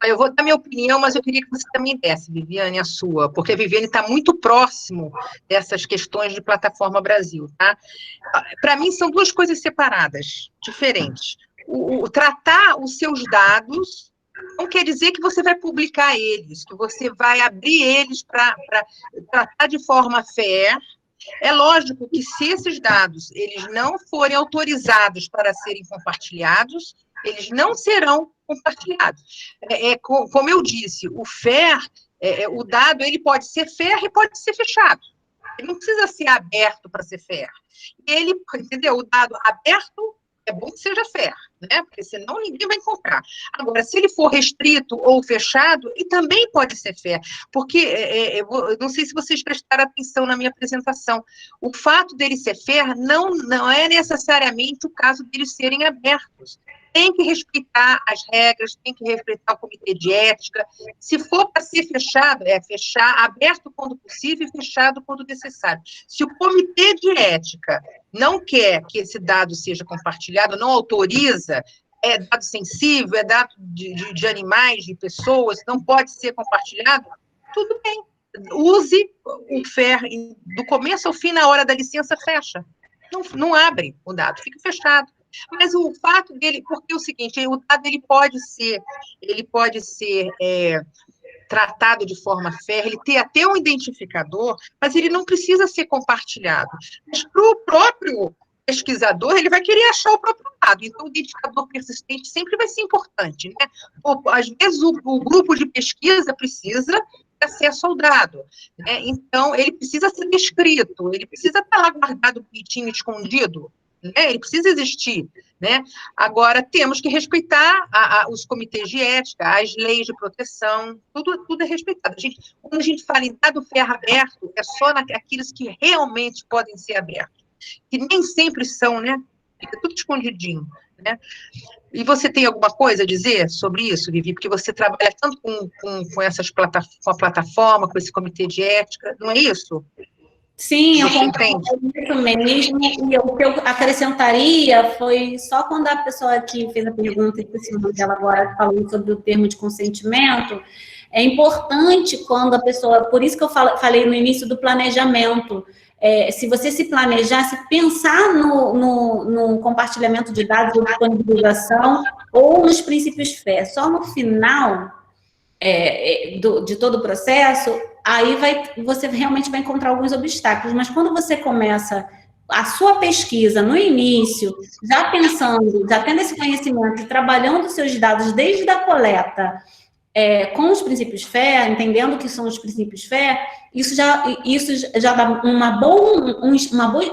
Eu vou dar minha opinião, mas eu queria que você também desse, Viviane, a sua, porque a Viviane está muito próximo dessas questões de plataforma Brasil, tá? Para mim, são duas coisas separadas, diferentes. Tratar os seus dados não quer dizer que você vai publicar eles, que você vai abrir eles para tratar de forma FAIR. É lógico que se esses dados eles não forem autorizados para serem compartilhados, eles não serão compartilhados. Como eu disse, o FAIR, o dado ele pode ser FAIR e pode ser fechado. Ele não precisa ser aberto para ser FAIR. Ele, entendeu? O dado aberto é bom que seja FAIR, né? Porque senão ninguém vai encontrar. Agora, se ele for restrito ou fechado, ele também pode ser FAIR, porque, eu não sei se vocês prestaram atenção na minha apresentação, o fato dele ser FAIR não é necessariamente o caso deles serem abertos. Tem que respeitar as regras, tem que respeitar o comitê de ética. Se for para ser fechado, fechar, aberto quando possível e fechado quando necessário. Se o comitê de ética não quer que esse dado seja compartilhado, não autoriza, é dado sensível, é dado de animais, de pessoas, não pode ser compartilhado, tudo bem. Use o FAIR do começo ao fim, na hora da licença, fecha. Não abre o dado, fica fechado. Mas o fato dele, porque é o seguinte, o dado ele pode ser tratado de forma fair, ele tem até um identificador, mas ele não precisa ser compartilhado. Mas para o próprio pesquisador, ele vai querer achar o próprio dado. Então, o identificador persistente sempre vai ser importante, né? Às vezes, o grupo de pesquisa precisa de acesso ao dado, né? Então, ele precisa ser descrito, ele precisa estar lá guardado, bonitinho, escondido, né? Ele precisa existir, né? Agora, temos que respeitar os comitês de ética, as leis de proteção, tudo é respeitado. Quando a gente fala em dado ferro aberto, é só naqueles que realmente podem ser abertos, que nem sempre são, né? Fica tudo escondidinho, né? E você tem alguma coisa a dizer sobre isso, Vivi? Porque você trabalha tanto com a plataforma, com esse comitê de ética, não é isso? Sim, eu concordo isso mesmo, e o que eu acrescentaria foi só quando a pessoa que fez a pergunta, que o nome dela agora falou sobre o termo de consentimento, é importante quando a pessoa, por isso que eu falei no início do planejamento, se você se planejar, se pensar no compartilhamento de dados, ou disponibilização, ou nos princípios FAIR, só no final de todo o processo, aí você realmente vai encontrar alguns obstáculos, mas quando você começa a sua pesquisa no início, já pensando, já tendo esse conhecimento, trabalhando os seus dados desde a coleta, com os princípios FAIR, entendendo o que são os princípios FAIR, isso já dá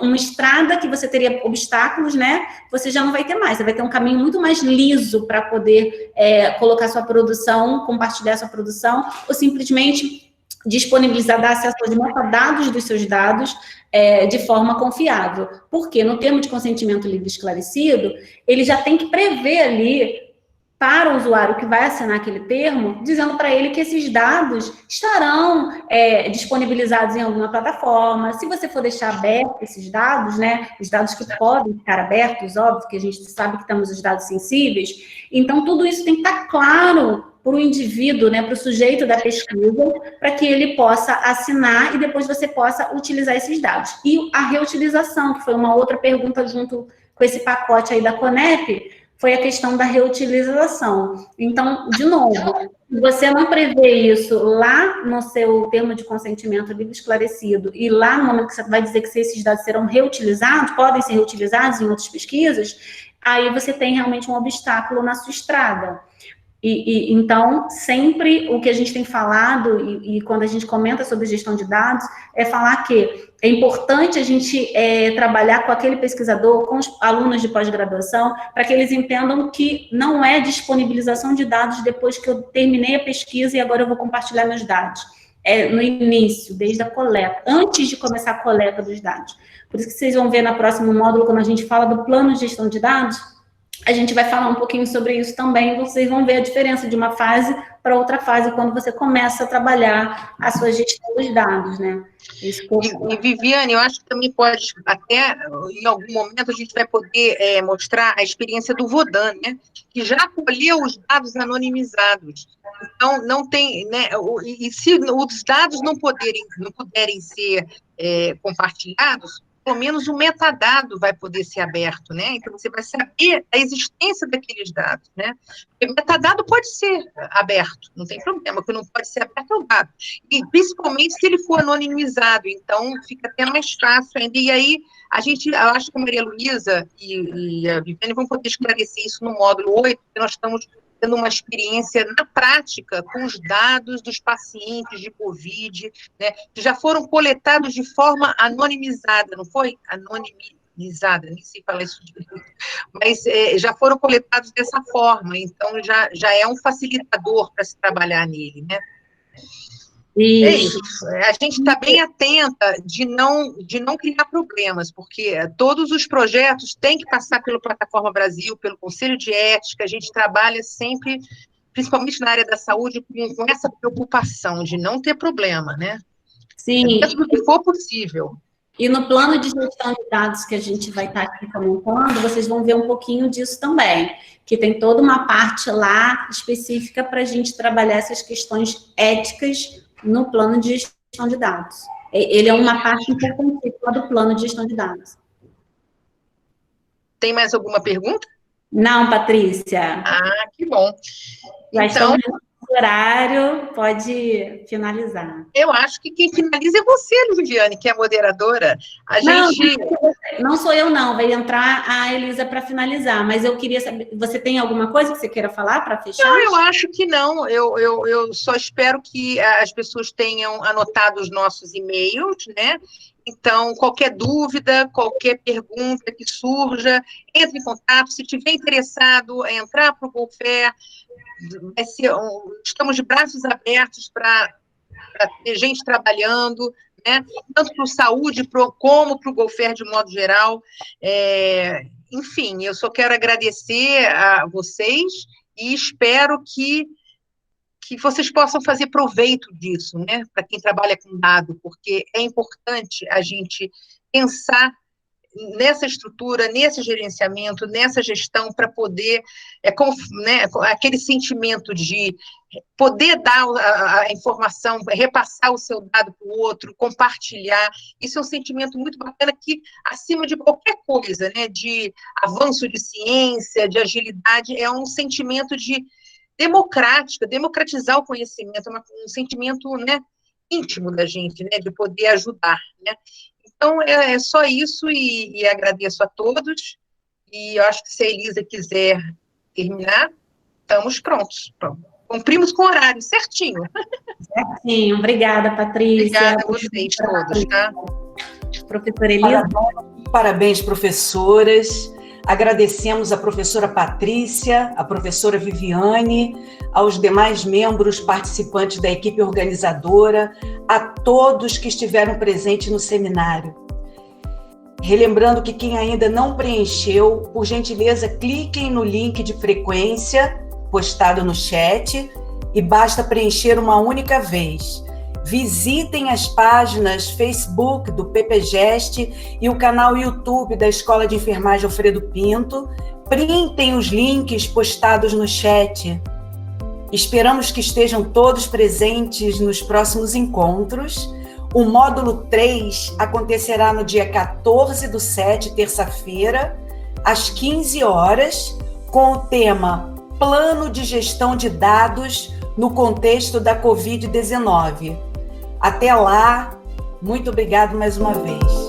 uma estrada que você teria obstáculos, né? Você já não vai ter mais, você vai ter um caminho muito mais liso para poder colocar sua produção, compartilhar sua produção, ou simplesmente disponibilizar, dar acesso aos metadados dos seus dados de forma confiável. Porque no termo de consentimento livre esclarecido, ele já tem que prever ali para o usuário que vai assinar aquele termo, dizendo para ele que esses dados estarão disponibilizados em alguma plataforma. Se você for deixar aberto esses dados, né, os dados que podem ficar abertos, óbvio que a gente sabe que temos os dados sensíveis, então tudo isso tem que estar claro para o indivíduo, né, para o sujeito da pesquisa, para que ele possa assinar e depois você possa utilizar esses dados. E a reutilização, que foi uma outra pergunta junto com esse pacote aí da Conep, foi a questão da reutilização. Então, de novo, se você não prevê isso lá no seu termo de consentimento livre esclarecido, e lá no momento que você vai dizer que esses dados serão reutilizados, podem ser reutilizados em outras pesquisas, aí você tem realmente um obstáculo na sua estrada. Então, sempre o que a gente tem falado, e quando a gente comenta sobre gestão de dados, é falar que é importante a gente trabalhar com aquele pesquisador, com os alunos de pós-graduação, para que eles entendam que não é disponibilização de dados depois que eu terminei a pesquisa e agora eu vou compartilhar meus dados. É no início, desde a coleta, antes de começar a coleta dos dados. Por isso que vocês vão ver no próximo módulo, quando a gente fala do plano de gestão de dados, a gente vai falar um pouquinho sobre isso também, vocês vão ver a diferença de uma fase para outra fase, quando você começa a trabalhar a sua gestão dos dados, né? E Viviane, eu acho que também pode, até em algum momento, a gente vai poder mostrar a experiência do Vodan, né? Que já colheu os dados anonimizados. Então, não tem, né? E se os dados não puderem ser compartilhados, pelo menos o metadado vai poder ser aberto, né? Então, você vai saber a existência daqueles dados, né? Porque metadado pode ser aberto, não tem problema, o que não pode ser aberto é o dado. E, principalmente, se ele for anonimizado, então, fica até mais fácil ainda. E aí, eu acho que a Maria Luísa e a Viviane vão poder esclarecer isso no módulo 8, porque nós estamos tendo uma experiência na prática com os dados dos pacientes de Covid, né, que já foram coletados de forma anonimizada, não foi? Anonimizada, nem sei falar isso direito, mas já foram coletados dessa forma, então já é um facilitador para se trabalhar nele, né? É isso. A gente está bem atenta de não criar problemas, porque todos os projetos têm que passar pela Plataforma Brasil, pelo Conselho de Ética, a gente trabalha sempre, principalmente na área da saúde, com essa preocupação de não ter problema, né? Sim. Dentro do que for possível. E no plano de gestão de dados que a gente vai estar aqui comentando, vocês vão ver um pouquinho disso também, que tem toda uma parte lá específica para a gente trabalhar essas questões éticas no plano de gestão de dados. Ele é uma parte importantíssima do plano de gestão de dados. Tem mais alguma pergunta? Não, Patrícia. Ah, que bom. Já então, horário, pode finalizar. Eu acho que quem finaliza é você, Viviane, que é a moderadora. Não sou eu, não. Vai entrar a Elisa para finalizar. Mas eu queria saber, você tem alguma coisa que você queira falar para fechar? Não, eu acho que não. Eu só espero que as pessoas tenham anotado os nossos e-mails, né? Então, qualquer dúvida, qualquer pergunta que surja, entre em contato. Se tiver interessado em entrar para o GoFair, estamos de braços abertos para ter gente trabalhando, né? Tanto para o saúde como para o GoFair de modo geral. Enfim, eu só quero agradecer a vocês e espero que vocês possam fazer proveito disso, né? Para quem trabalha com dado, porque é importante a gente pensar nessa estrutura, nesse gerenciamento, nessa gestão, para poder, né, aquele sentimento de poder dar a informação, repassar o seu dado para o outro, compartilhar. Isso é um sentimento muito bacana que, acima de qualquer coisa, né, de avanço de ciência, de agilidade, é um sentimento de democratizar o conhecimento, é um sentimento, né, íntimo da gente, né, de poder ajudar, né. Então, é só isso, e agradeço a todos, e eu acho que se a Elisa quiser terminar, estamos prontos. Cumprimos com o horário, certinho. Certinho. Obrigada, Patrícia. Obrigada a vocês todos, tá? Professora Elisa. Parabéns, professoras. Agradecemos a professora Patrícia, a professora Viviane, aos demais membros participantes da equipe organizadora, a todos que estiveram presentes no seminário. Relembrando que quem ainda não preencheu, por gentileza, cliquem no link de frequência postado no chat e basta preencher uma única vez. Visitem as páginas Facebook do PPGEST e o canal YouTube da Escola de Enfermagem Alfredo Pinto. Printem os links postados no chat. Esperamos que estejam todos presentes nos próximos encontros. O módulo 3 acontecerá no dia 14/7, terça-feira, às 15 horas, com o tema Plano de Gestão de Dados no contexto da Covid-19. Até lá, muito obrigado mais uma vez.